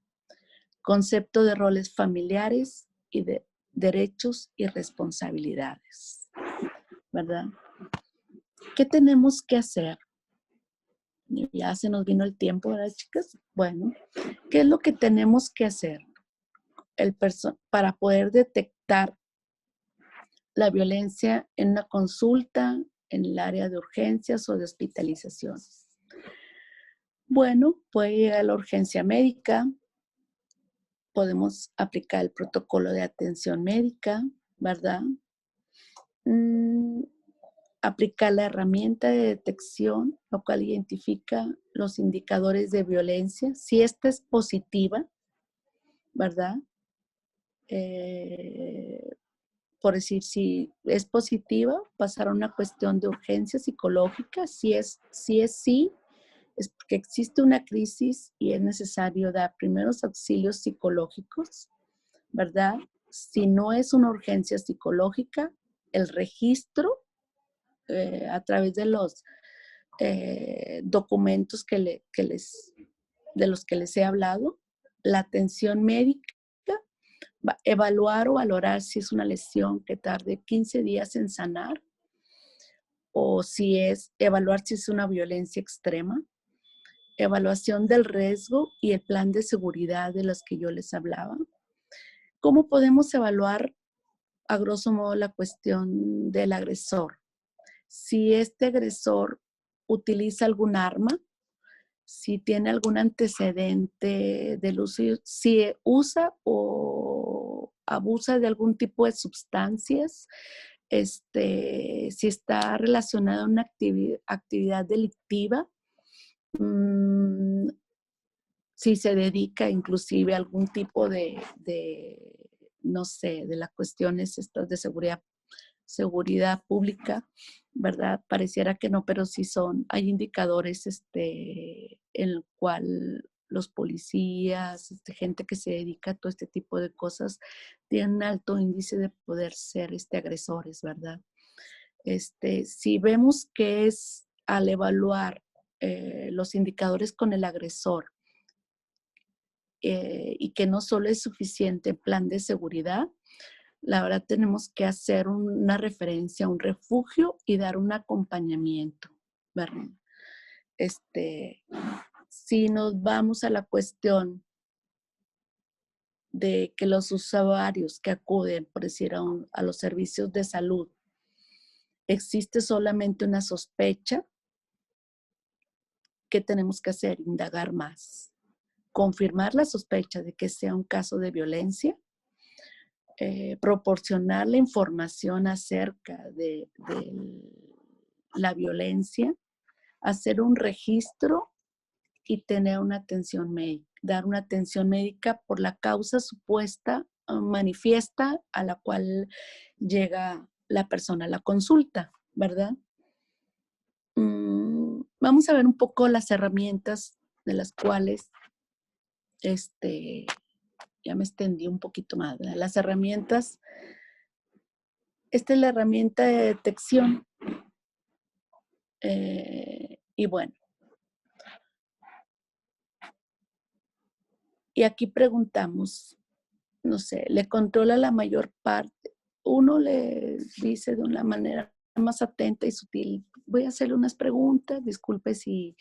Speaker 1: concepto de roles familiares y de derechos y responsabilidades, ¿verdad? ¿Qué tenemos que hacer? Ya se nos vino el tiempo, ¿verdad, chicas? Bueno, ¿qué es lo que tenemos que hacer para poder detectar la violencia en una consulta, en el área de urgencias o de hospitalización? Bueno, puede llegar a la urgencia médica, podemos aplicar el protocolo de atención médica, ¿verdad? Aplicar la herramienta de detección, lo cual identifica los indicadores de violencia. Si esta es positiva, ¿verdad? Por decir, si es positiva, pasar a una cuestión de urgencia psicológica. Si es sí, es porque existe una crisis y es necesario dar primeros auxilios psicológicos, ¿verdad? Si no es una urgencia psicológica, el registro a través de los documentos de los que les he hablado, la atención médica, evaluar o valorar si es una lesión que tarde 15 días en sanar o evaluar si es una violencia extrema, evaluación del riesgo y el plan de seguridad de los que yo les hablaba. ¿Cómo podemos evaluar a grosso modo la cuestión del agresor? Si este agresor utiliza algún arma, si tiene algún antecedente del uso, si usa o abusa de algún tipo de sustancias, si está relacionado a una actividad delictiva, si se dedica inclusive a algún tipo no sé, de las cuestiones estas de seguridad pública, ¿verdad? Pareciera que no, pero sí hay indicadores en el cual los policías, gente que se dedica a todo este tipo de cosas, tienen un alto índice de poder ser agresores, ¿verdad? Si vemos que es al evaluar los indicadores con el agresor y que no solo es suficiente plan de seguridad, la verdad tenemos que hacer una referencia a un refugio y dar un acompañamiento, ¿verdad? Si nos vamos a la cuestión de que los usuarios que acuden, por decir, a los servicios de salud, existe solamente una sospecha, ¿qué tenemos que hacer? Indagar más. Confirmar la sospecha de que sea un caso de violencia, proporcionar la información acerca de la violencia, hacer un registro y tener una atención médica, dar una atención médica por la causa supuesta, manifiesta a la cual llega la persona a la consulta, ¿verdad? Vamos a ver un poco las herramientas de las cuales, ya me extendí un poquito más, ¿verdad? Las herramientas, esta es la herramienta de detección. Y bueno, y aquí preguntamos, no sé, le controla la mayor parte. Uno le dice de una manera más atenta y sutil, voy a hacerle unas preguntas, disculpe si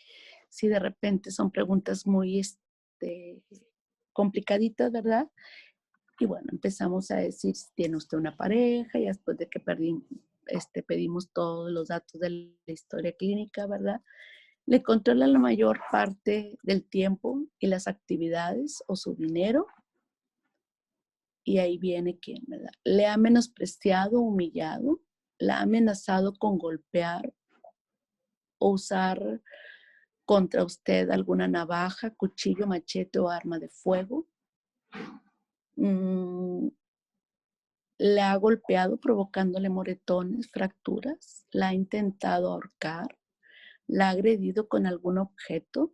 Speaker 1: de repente son preguntas muy complicaditas, ¿verdad? Y bueno, empezamos a decir si tiene usted una pareja, y después de que pedimos todos los datos de la historia clínica, ¿verdad? Le controla la mayor parte del tiempo y las actividades o su dinero. Y ahí viene quién, ¿verdad? Le ha menospreciado, humillado, la ha amenazado con golpear o usar contra usted alguna navaja, cuchillo, machete o arma de fuego. Le ha golpeado provocándole moretones, fracturas, la ha intentado ahorcar, la ha agredido con algún objeto,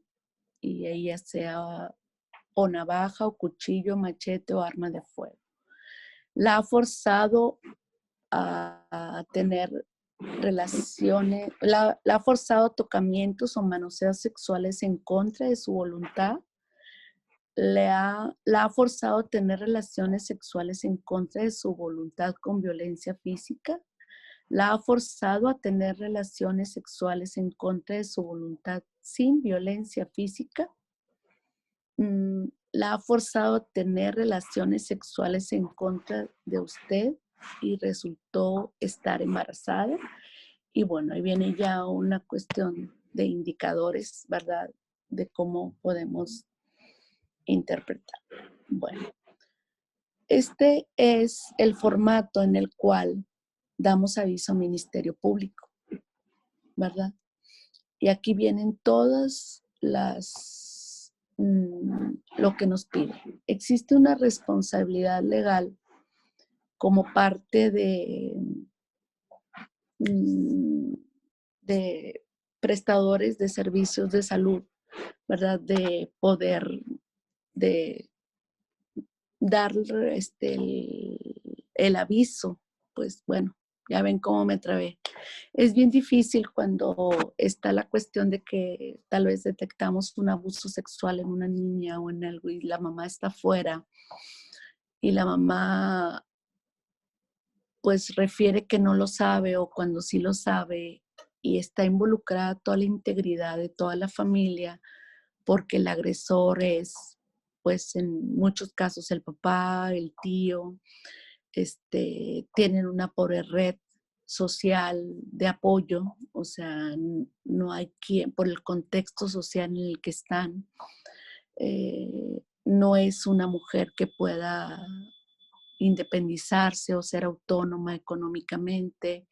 Speaker 1: y ella sea o navaja o cuchillo, machete o arma de fuego. La ha forzado a tener relaciones, la ha forzado tocamientos o manoseos sexuales en contra de su voluntad, la ha forzado a tener relaciones sexuales en contra de su voluntad con violencia física, la ha forzado a tener relaciones sexuales en contra de su voluntad sin violencia física, la ha forzado a tener relaciones sexuales en contra de usted y resultó estar embarazada. Y bueno, ahí viene ya una cuestión de indicadores, ¿verdad? De cómo podemos interpretar. Bueno, este es el formato en el cual damos aviso al Ministerio Público, ¿verdad? Y aquí vienen todas lo que nos piden. Existe una responsabilidad legal como parte de prestadores de servicios de salud, ¿verdad? De poder de dar el aviso. Pues bueno, ya ven cómo me trabé. Es bien difícil cuando está la cuestión de que tal vez detectamos un abuso sexual en una niña o en algo y la mamá está fuera y la mamá pues refiere que no lo sabe o cuando sí lo sabe y está involucrada toda la integridad de toda la familia porque el agresor es pues en muchos casos el papá, el tío, tienen una pobre red social de apoyo, o sea, no hay quien, por el contexto social en el que están, no es una mujer que pueda independizarse o ser autónoma económicamente.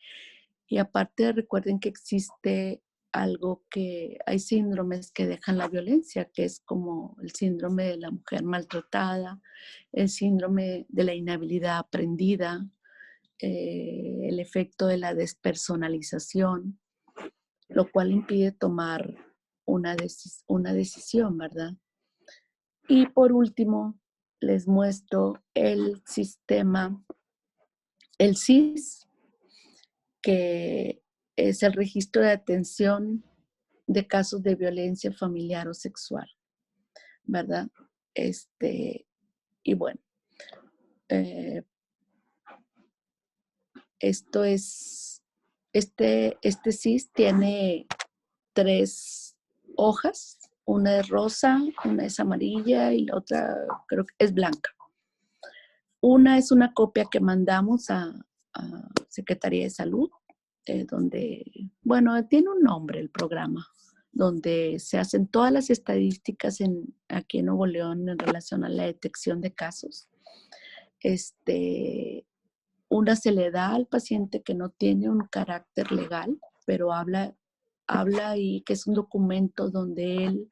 Speaker 1: Y aparte recuerden que existe algo que hay síndromes que dejan la violencia, que es como el síndrome de la mujer maltratada, el síndrome de la inhabilidad aprendida, el efecto de la despersonalización, lo cual impide tomar una decisión, ¿verdad? Y por último, les muestro el sistema, el SIS, que es el registro de atención de casos de violencia familiar o sexual, ¿verdad? Y bueno, esto es, este SIS tiene 3 hojas, una es rosa, una es amarilla y la otra creo que es blanca. Una es una copia que mandamos a Secretaría de Salud, donde, bueno, tiene un nombre el programa, donde se hacen todas las estadísticas aquí en Nuevo León en relación a la detección de casos. Una se le da al paciente que no tiene un carácter legal, pero habla y que es un documento donde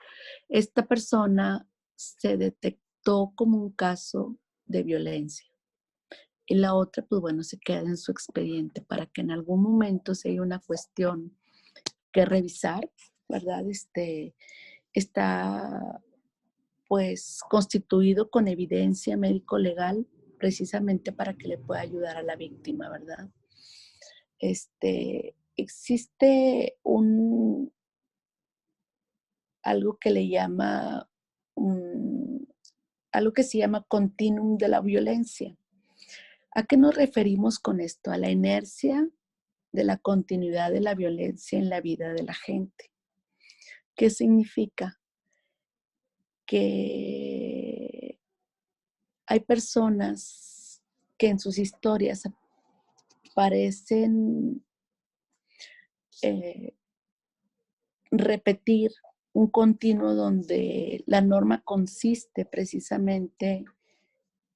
Speaker 1: esta persona se detectó como un caso de violencia. Y la otra, pues bueno, se queda en su expediente para que en algún momento si hay una cuestión que revisar, ¿verdad? Está pues constituido con evidencia médico-legal precisamente para que le pueda ayudar a la víctima, ¿verdad? Existe algo que le llama, algo que se llama continuum de la violencia. ¿A qué nos referimos con esto? A la inercia de la continuidad de la violencia en la vida de la gente. ¿Qué significa? Que hay personas que en sus historias parecen repetir un continuo donde la norma consiste precisamente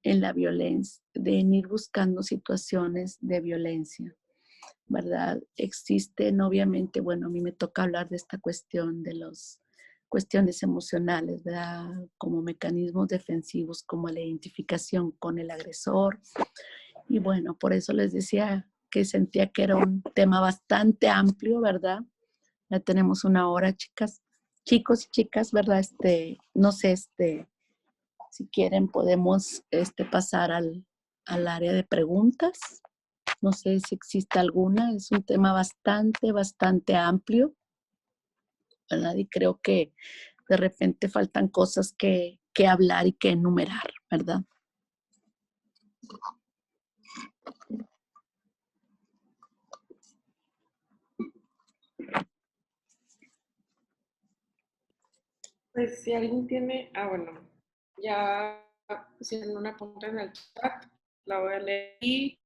Speaker 1: en la violencia, en ir buscando situaciones de violencia, ¿verdad? Existen obviamente, bueno, a mí me toca hablar de esta cuestión de las cuestiones emocionales, ¿verdad? Como mecanismos defensivos, como la identificación con el agresor. Y bueno, por eso les decía que sentía que era un tema bastante amplio, ¿verdad? Ya tenemos una hora, chicas, chicos y chicas, ¿verdad? No sé, si quieren podemos pasar al área de preguntas. No sé si existe alguna. Es un tema bastante amplio, ¿verdad? Y creo que de repente faltan cosas que hablar y que enumerar, ¿verdad?
Speaker 2: Pues si alguien tiene, bueno, ya pusieron una pregunta en el chat, la voy a leer. ¿Y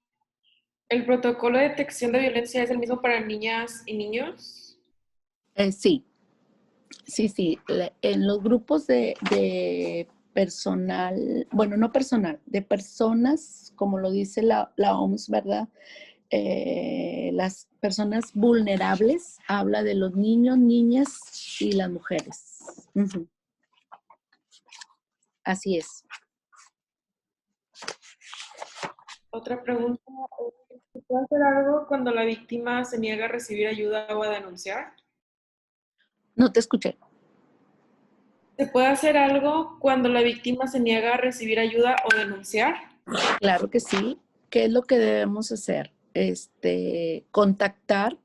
Speaker 2: el protocolo de detección de violencia es el mismo para niñas y niños?
Speaker 1: Sí. En los grupos de personal, bueno, no personal, de personas, como lo dice la OMS, ¿verdad? Las personas vulnerables, habla de los niños, niñas y las mujeres. Ujú. Así es.
Speaker 2: Otra pregunta, ¿se puede hacer algo cuando la víctima se niega a recibir ayuda o a denunciar?
Speaker 1: No te escuché.
Speaker 2: ¿Se puede hacer algo cuando la víctima se niega a recibir ayuda o denunciar?
Speaker 1: Claro que sí. ¿Qué es lo que debemos hacer? Contactar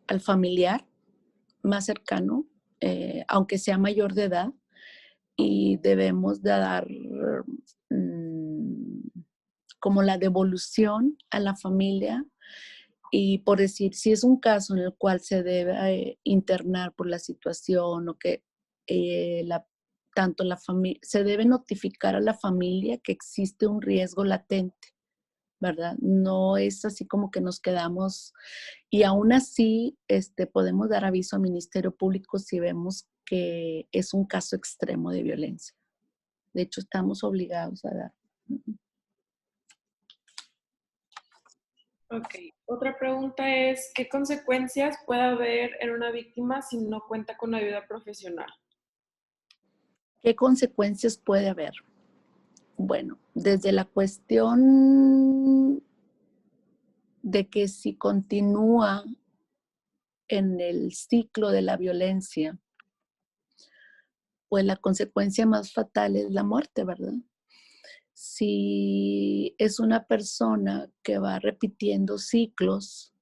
Speaker 1: al familiar más cercano, aunque sea mayor de edad, y debemos de dar como la devolución a la familia. Y por decir, si es un caso en el cual se debe internar por la situación o que tanto la familia, se debe notificar a la familia que existe un riesgo latente, ¿verdad? No es así como que nos quedamos y aún así podemos dar aviso al Ministerio Público si vemos que es un caso extremo de violencia. De hecho, estamos obligados a dar.
Speaker 2: Ok. Otra pregunta es, ¿qué consecuencias puede haber en una víctima si no cuenta con ayuda profesional?
Speaker 1: ¿Qué consecuencias puede haber? Bueno, desde la cuestión de que si continúa en el ciclo de la violencia, pues la consecuencia más fatal es la muerte, ¿verdad? Si es una persona que va repitiendo ciclos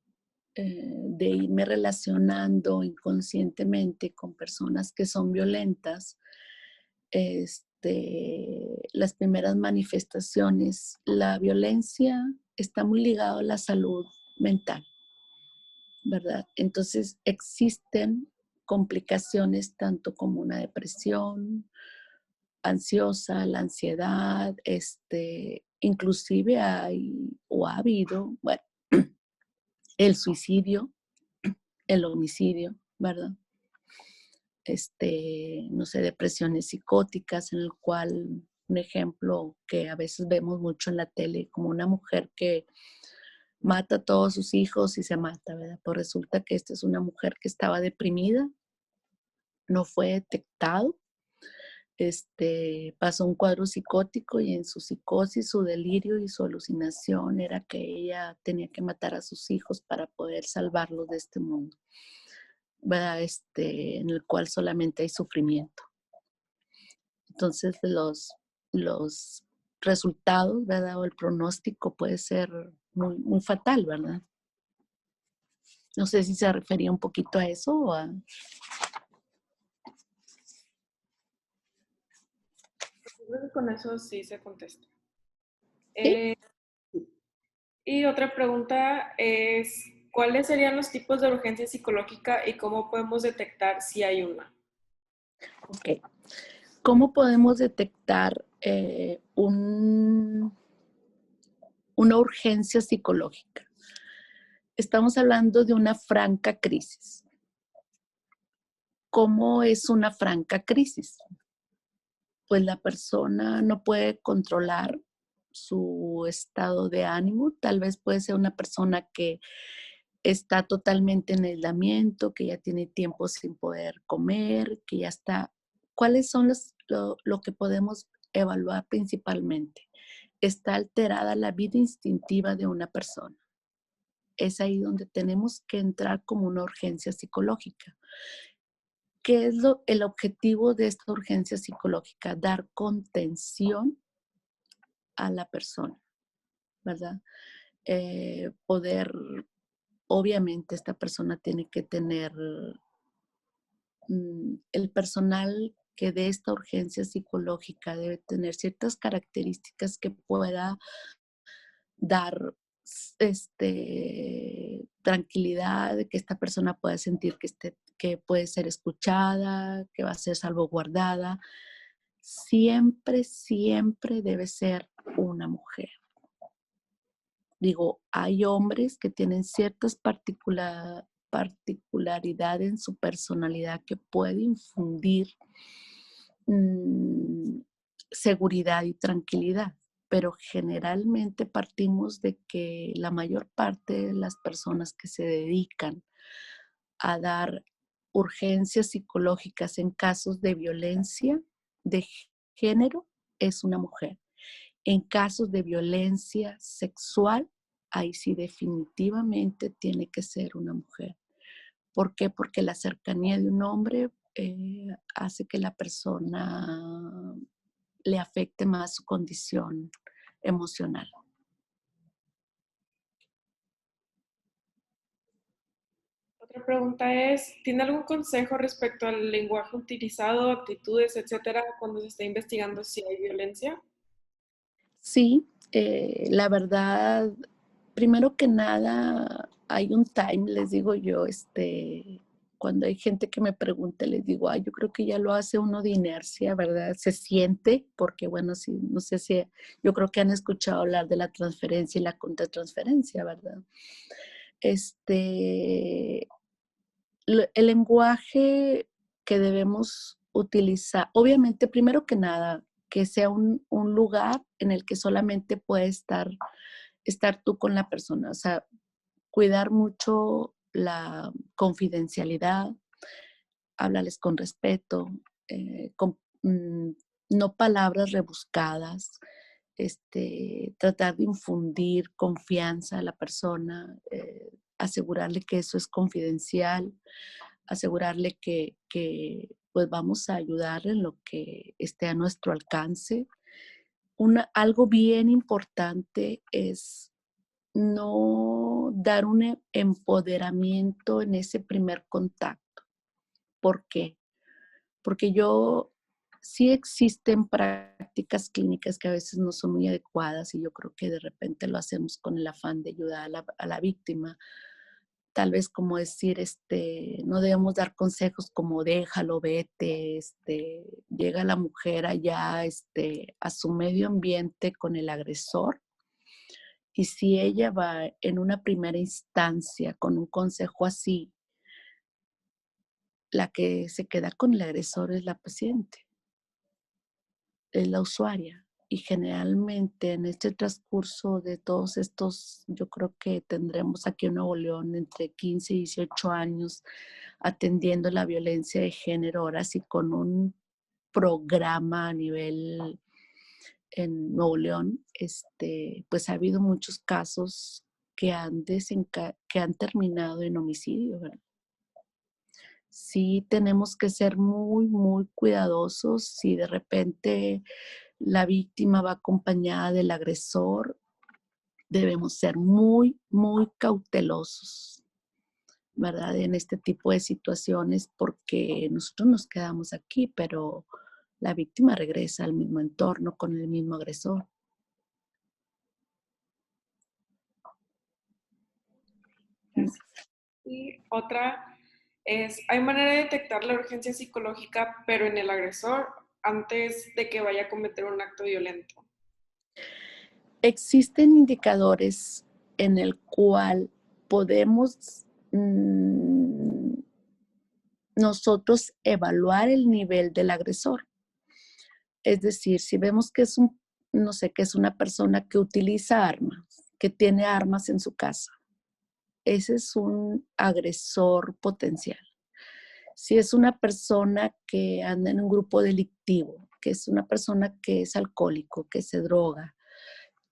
Speaker 1: de irme relacionando inconscientemente con personas que son violentas, las primeras manifestaciones, la violencia está muy ligada a la salud mental, ¿verdad? Entonces existen complicaciones tanto como una depresión ansiosa, la ansiedad, inclusive hay o ha habido, bueno, el suicidio, el homicidio, ¿verdad? No sé, depresiones psicóticas, en el cual un ejemplo que a veces vemos mucho en la tele, como una mujer que mata a todos sus hijos y se mata, ¿verdad? Pues resulta que esta es una mujer que estaba deprimida, no fue detectado, pasó un cuadro psicótico y en su psicosis, su delirio y su alucinación era que ella tenía que matar a sus hijos para poder salvarlos de este mundo, ¿verdad? En el cual solamente hay sufrimiento. Entonces los resultados, ¿verdad? O el pronóstico puede ser muy, muy fatal, ¿verdad? No sé si se refería un poquito a eso o a...
Speaker 2: Creo que con eso sí se contesta.
Speaker 1: ¿Sí?
Speaker 2: Y otra pregunta es, ¿cuáles serían los tipos de urgencia psicológica y cómo podemos detectar si hay una?
Speaker 1: Ok. ¿Cómo podemos detectar una urgencia psicológica? Estamos hablando de una franca crisis. ¿Cómo es una franca crisis? Pues la persona no puede controlar su estado de ánimo. Tal vez puede ser una persona que está totalmente en aislamiento, que ya tiene tiempo sin poder comer, que ya está... ¿Cuáles son lo que podemos evaluar principalmente? Está alterada la vida instintiva de una persona. es ahí donde tenemos que entrar como una urgencia psicológica. ¿Qué es el objetivo de esta urgencia psicológica? Dar contención a la persona, ¿verdad? Poder, obviamente esta persona tiene que tener el personal que de esta urgencia psicológica debe tener ciertas características que pueda dar tranquilidad, de que esta persona pueda sentir que puede ser escuchada, que va a ser salvaguardada. Siempre, siempre debe ser una mujer. Digo, hay hombres que tienen ciertas particularidades en su personalidad que puede infundir seguridad y tranquilidad, pero generalmente partimos de que la mayor parte de las personas que se dedican a dar urgencias psicológicas en casos de violencia de género es una mujer. En casos de violencia sexual, ahí sí definitivamente tiene que ser una mujer. ¿Por qué? Porque la cercanía de un hombre hace que la persona le afecte más su condición emocional.
Speaker 2: Otra pregunta es, ¿tiene algún consejo respecto al lenguaje utilizado, actitudes, etcétera, cuando se está investigando si hay violencia?
Speaker 1: Sí, la verdad, primero que nada, hay un time, les digo yo, cuando hay gente que me pregunta, les digo, yo creo que ya lo hace uno de inercia, ¿verdad? Se siente, porque bueno, sí, no sé si, yo creo que han escuchado hablar de la transferencia y la contratransferencia, ¿verdad? El lenguaje que debemos utilizar, obviamente, primero que nada, que sea un lugar en el que solamente puedes estar tú con la persona, o sea, cuidar mucho la confidencialidad, háblales con respeto, no palabras rebuscadas, tratar de infundir confianza a la persona, asegurarle que eso es confidencial, asegurarle que pues vamos a ayudarle en lo que esté a nuestro alcance. Algo bien importante es no dar un empoderamiento en ese primer contacto. ¿Por qué? Porque sí existen prácticas clínicas que a veces no son muy adecuadas y yo creo que de repente lo hacemos con el afán de ayudar a la víctima. Tal vez como decir, no debemos dar consejos como déjalo, vete, llega la mujer allá, a su medio ambiente con el agresor. Y si ella va en una primera instancia con un consejo así, la que se queda con el agresor es la paciente, es la usuaria. Y generalmente en este transcurso de todos estos, yo creo que tendremos aquí en Nuevo León entre 15 y 18 años atendiendo la violencia de género, ahora sí con un programa a nivel en Nuevo León, pues ha habido muchos casos que que han terminado en homicidio, ¿verdad? Sí tenemos que ser muy, muy cuidadosos. Si de repente la víctima va acompañada del agresor, debemos ser muy, muy cautelosos, ¿verdad? En este tipo de situaciones, porque nosotros nos quedamos aquí, pero la víctima regresa al mismo entorno con el mismo agresor.
Speaker 2: Gracias. Y otra es, ¿hay manera de detectar la urgencia psicológica, pero en el agresor, antes de que vaya a cometer un acto violento?
Speaker 1: Existen indicadores en el cual podemos nosotros evaluar el nivel del agresor. Es decir, si vemos que es no sé, que es una persona que utiliza armas, que tiene armas en su casa, ese es un agresor potencial. Si es una persona que anda en un grupo delictivo, que es una persona que es alcohólico, que se droga,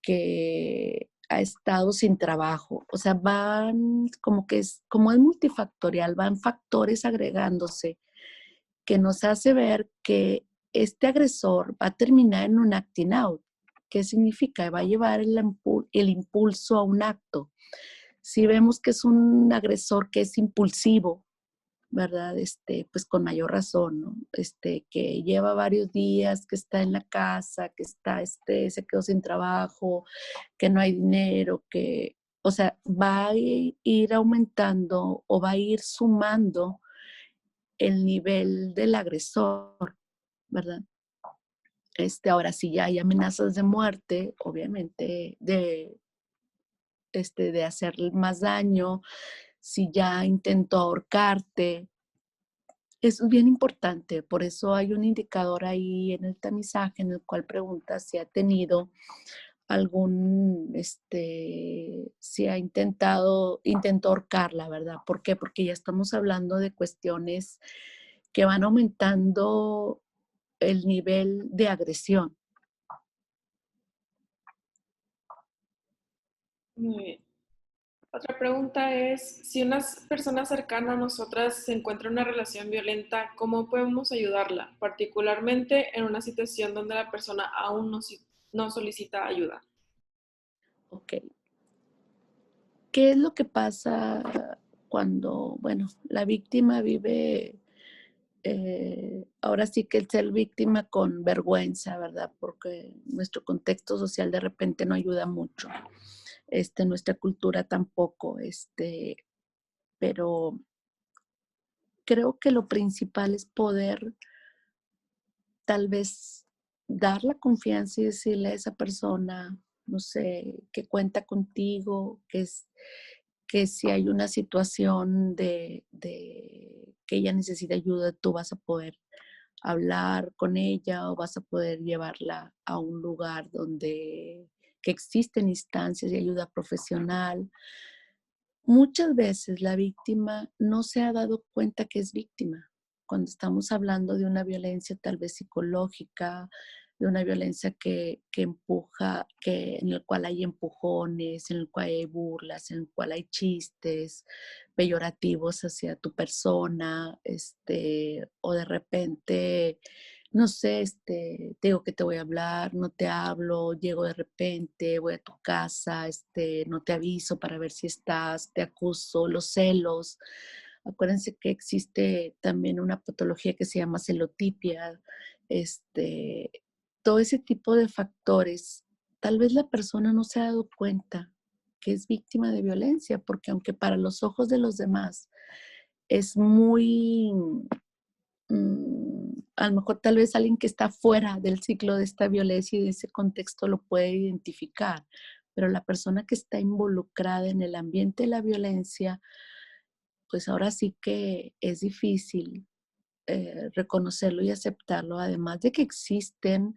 Speaker 1: que ha estado sin trabajo. O sea, van como es multifactorial, van factores agregándose que nos hace ver que este agresor va a terminar en un acting out. ¿Qué significa? Va a llevar el impulso a un acto. Si vemos que es un agresor que es impulsivo, ¿verdad? Pues con mayor razón, ¿no? Que lleva varios días, que está en la casa, que se quedó sin trabajo, que no hay dinero, o sea, va a ir aumentando o va a ir sumando el nivel del agresor, ¿verdad? Ahora, si ya hay amenazas de muerte, obviamente, de hacer más daño, si ya intentó ahorcarte, eso es bien importante. Por eso hay un indicador ahí en el tamizaje en el cual pregunta si ha tenido si intentó ahorcarla, ¿verdad? ¿Por qué? Porque ya estamos hablando de cuestiones que van aumentando el nivel de agresión.
Speaker 2: Muy bien. Otra pregunta es, si una persona cercana a nosotras se encuentra en una relación violenta, ¿cómo podemos ayudarla? Particularmente en una situación donde la persona aún no solicita ayuda.
Speaker 1: Ok. ¿Qué es lo que pasa cuando, bueno, la víctima vive, ahora sí que el ser víctima con vergüenza, ¿verdad? Porque nuestro contexto social de repente no ayuda mucho. Nuestra cultura tampoco, pero creo que lo principal es poder tal vez dar la confianza y decirle a esa persona, no sé, que cuenta contigo, que si hay una situación de que ella necesita ayuda, tú vas a poder hablar con ella o vas a poder llevarla a un lugar donde que existen instancias de ayuda profesional. Muchas veces la víctima no se ha dado cuenta que es víctima. Cuando estamos hablando de una violencia tal vez psicológica, de una violencia que empuja, en el cual hay empujones, en el cual hay burlas, en el cual hay chistes peyorativos hacia tu persona, o de repente, no sé, te digo que te voy a hablar, no te hablo, llego de repente, voy a tu casa, no te aviso para ver si estás, te acuso, los celos. Acuérdense que existe también una patología que se llama celotipia, todo ese tipo de factores. Tal vez la persona no se ha dado cuenta que es víctima de violencia, porque aunque para los ojos de los demás es muy, a lo mejor tal vez alguien que está fuera del ciclo de esta violencia y de ese contexto lo puede identificar, pero la persona que está involucrada en el ambiente de la violencia, pues ahora sí que es difícil reconocerlo y aceptarlo, además de que existen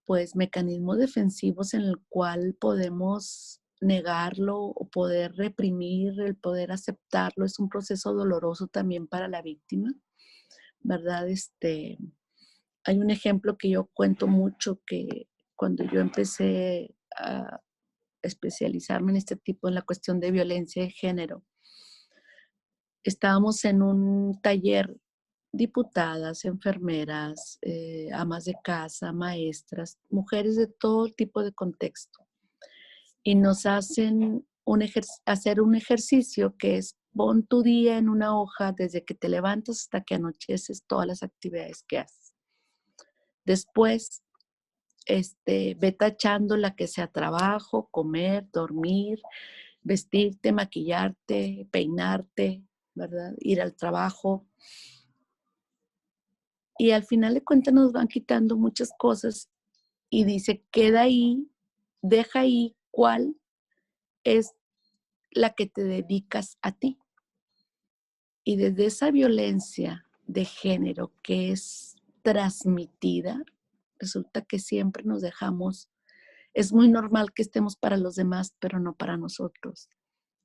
Speaker 1: pues mecanismos defensivos en el cual podemos negarlo o poder reprimir, el poder aceptarlo. Es un proceso doloroso también para la víctima, ¿verdad? Hay un ejemplo que yo cuento mucho que cuando yo empecé a especializarme en este tipo, en la cuestión de violencia de género, estábamos en un taller, diputadas, enfermeras, amas de casa, maestras, mujeres de todo tipo de contexto. Y nos hacen hacer un ejercicio que es pon tu día en una hoja desde que te levantas hasta que anocheces, todas las actividades que haces. Después, ve tachando la que sea trabajo, comer, dormir, vestirte, maquillarte, peinarte, ¿verdad? Ir al trabajo. Y al final de cuentas nos van quitando muchas cosas y dice, queda ahí, deja ahí cuál es la que te dedicas a ti. Y desde esa violencia de género que es transmitida, resulta que siempre nos dejamos, es muy normal que estemos para los demás, pero no para nosotros.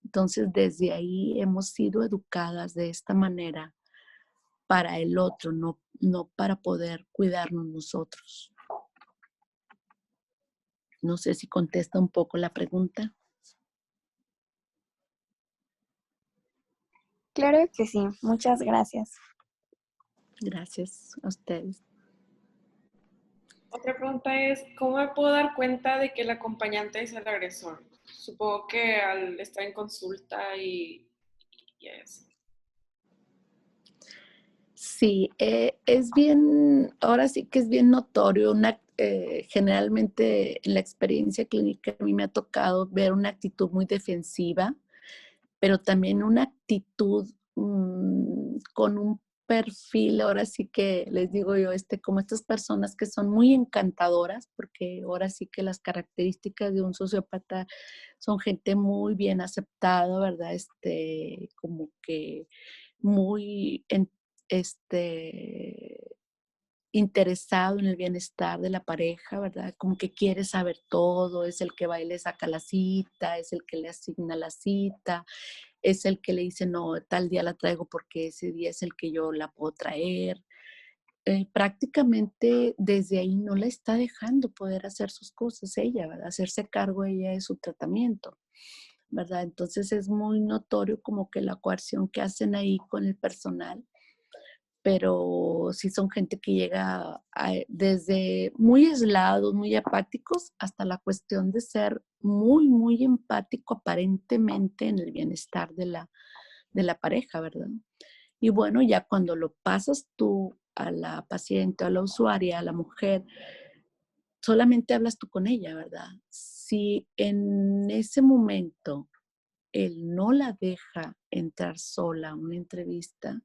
Speaker 1: Entonces, desde ahí hemos sido educadas de esta manera para el otro, no para poder cuidarnos nosotros. No sé si contesta un poco la pregunta.
Speaker 6: Claro que sí, muchas gracias.
Speaker 1: Gracias a ustedes.
Speaker 2: Otra pregunta es, ¿cómo me puedo dar cuenta de que el acompañante es el agresor? Supongo que al estar en consulta y eso.
Speaker 1: Sí, es bien, ahora sí que es bien notorio, generalmente en la experiencia clínica a mí me ha tocado ver una actitud muy defensiva, pero también una actitud con un perfil, ahora sí que les digo yo, como estas personas que son muy encantadoras, porque ahora sí que las características de un sociópata son gente muy bien aceptada, ¿verdad? Como que muy este, interesado en el bienestar de la pareja, ¿verdad? Como que quiere saber todo, es el que va y le saca la cita, es el que le asigna la cita, es el que le dice, no, tal día la traigo porque ese día es el que yo la puedo traer. Prácticamente desde ahí no la está dejando poder hacer sus cosas ella, ¿verdad? Hacerse cargo ella de su tratamiento, ¿verdad? Entonces es muy notorio como que la coerción que hacen ahí con el personal, pero sí son gente que llega desde muy aislados, muy apáticos, hasta la cuestión de ser muy, muy empático aparentemente en el bienestar de la pareja, ¿verdad? Y bueno, ya cuando lo pasas tú a la paciente, a la usuaria, a la mujer, solamente hablas tú con ella, ¿verdad? Si en ese momento él no la deja entrar sola a una entrevista,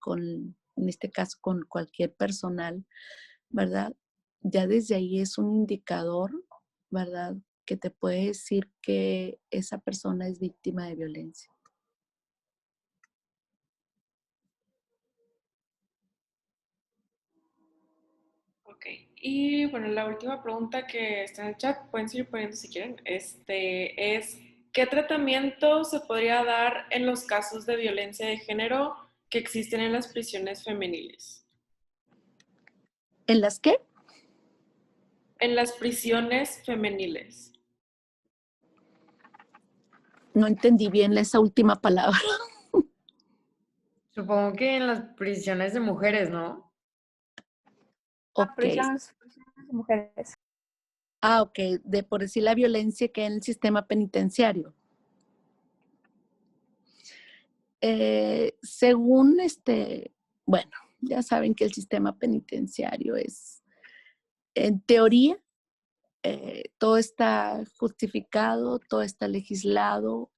Speaker 1: en este caso con cualquier personal, ¿verdad? Ya desde ahí es un indicador, ¿verdad? Que te puede decir que esa persona es víctima de violencia.
Speaker 2: Ok. Y bueno, la última pregunta que está en el chat, pueden seguir poniendo si quieren, es ¿qué tratamiento se podría dar en los casos de violencia de género que existen en las prisiones femeniles?
Speaker 1: ¿En las qué?
Speaker 2: En las prisiones femeniles.
Speaker 1: No entendí bien esa última palabra.
Speaker 3: Supongo que en las prisiones de mujeres, ¿no?
Speaker 1: Ok.
Speaker 4: Prisiones de mujeres.
Speaker 1: Ah, ok. De por decir la violencia que hay en el sistema penitenciario. Según bueno, ya saben que el sistema penitenciario es, en teoría, todo está justificado, todo está legislado,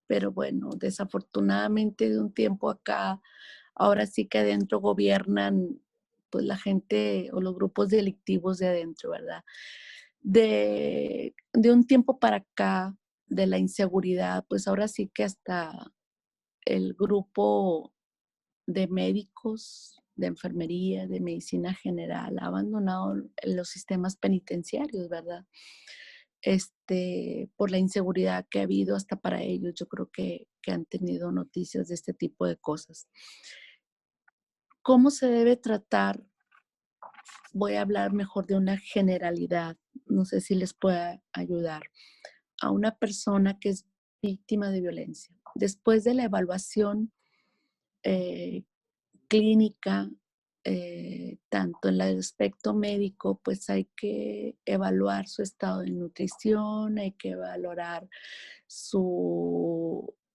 Speaker 1: pero bueno, desafortunadamente de un tiempo acá, ahora sí que adentro gobiernan pues la gente o los grupos delictivos de adentro, ¿verdad? De un tiempo para acá, de la inseguridad, pues ahora sí que hasta el grupo de médicos, de enfermería, de medicina general, ha abandonado los sistemas penitenciarios, ¿verdad? Por la inseguridad que ha habido hasta para ellos, yo creo que han tenido noticias de este tipo de cosas. ¿Cómo se debe tratar? Voy a hablar mejor de una generalidad, no sé si les pueda ayudar, a una persona que es víctima de violencia. Después de la evaluación eh, clínica, tanto en el aspecto médico, pues hay que evaluar su estado de nutrición, hay que valorar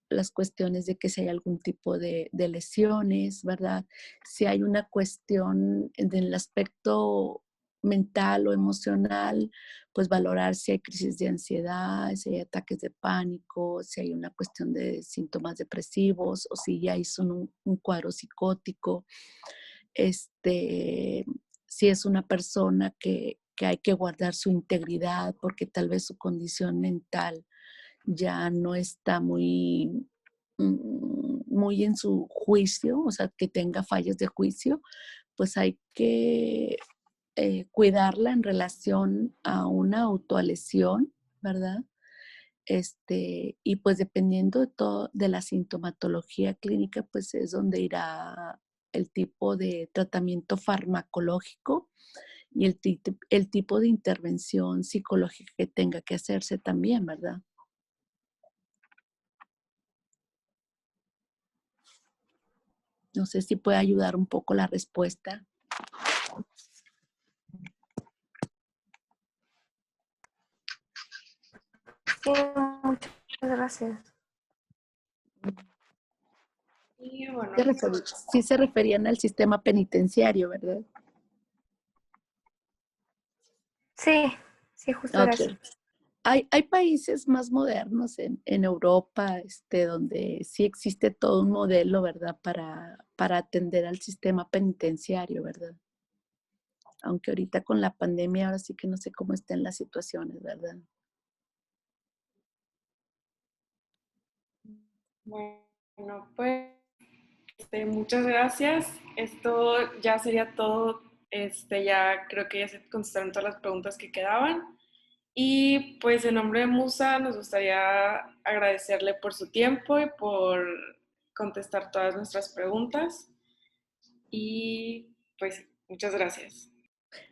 Speaker 1: las cuestiones de que si hay algún tipo de lesiones, ¿verdad? Si hay una cuestión del aspecto mental o emocional, pues valorar si hay crisis de ansiedad, si hay ataques de pánico, si hay una cuestión de síntomas depresivos o si ya hizo un cuadro psicótico. Si es una persona que hay que guardar su integridad porque tal vez su condición mental ya no está muy en su juicio, o sea, que tenga fallas de juicio, pues hay que cuidarla en relación a una autolesión, ¿verdad? Y pues dependiendo de todo, de la sintomatología clínica, pues es donde irá el tipo de tratamiento farmacológico y el tipo de intervención psicológica que tenga que hacerse también, ¿verdad? No sé si puede ayudar un poco la respuesta.
Speaker 6: Sí, muchas gracias.
Speaker 2: Y bueno,
Speaker 1: Sí se referían al sistema penitenciario, ¿verdad?
Speaker 6: Sí, sí, justo era
Speaker 1: Ok.
Speaker 6: eso.
Speaker 1: Hay países más modernos en Europa, donde sí existe todo un modelo, ¿verdad? Para atender al sistema penitenciario, ¿verdad? Aunque ahorita con la pandemia, ahora sí que no sé cómo estén las situaciones, ¿verdad?
Speaker 2: bueno, pues muchas gracias. Esto ya sería todo. Ya creo que ya se contestaron todas las preguntas que quedaban. Y pues en nombre de Musa nos gustaría agradecerle por su tiempo y por contestar todas nuestras preguntas. Y pues muchas gracias.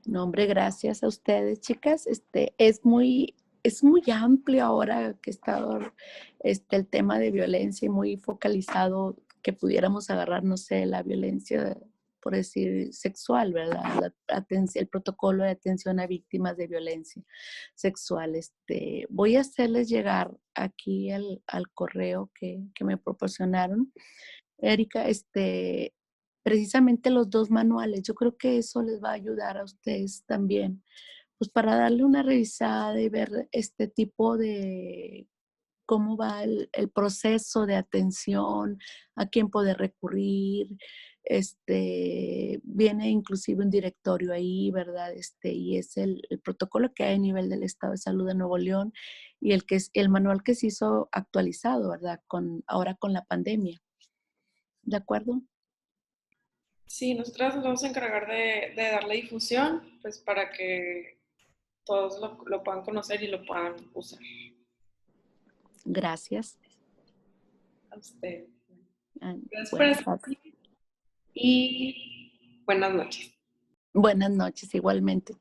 Speaker 1: No, hombre, gracias a ustedes, chicas. Es muy amplio ahora que está el tema de violencia y muy focalizado que pudiéramos agarrar, no sé, la violencia, por decir, sexual, ¿verdad? El protocolo de atención a víctimas de violencia sexual. Voy a hacerles llegar aquí al correo que me proporcionaron. Erika, precisamente los dos manuales. Yo creo que eso les va a ayudar a ustedes también, pues para darle una revisada y ver este tipo de cómo va el proceso de atención, a quién puede recurrir. Viene inclusive un directorio ahí, ¿verdad? Y es el protocolo que hay a nivel del Estado de Salud de Nuevo León y el manual que se hizo actualizado, ¿verdad? Ahora con la pandemia. ¿De acuerdo?
Speaker 2: Sí, nosotras nos vamos a encargar de darle difusión, pues para que todos lo puedan conocer y lo puedan usar.
Speaker 1: Gracias.
Speaker 2: A usted.
Speaker 1: Ah,
Speaker 2: Gracias por
Speaker 1: Bueno,
Speaker 2: asistir y buenas noches.
Speaker 1: buenas noches igualmente.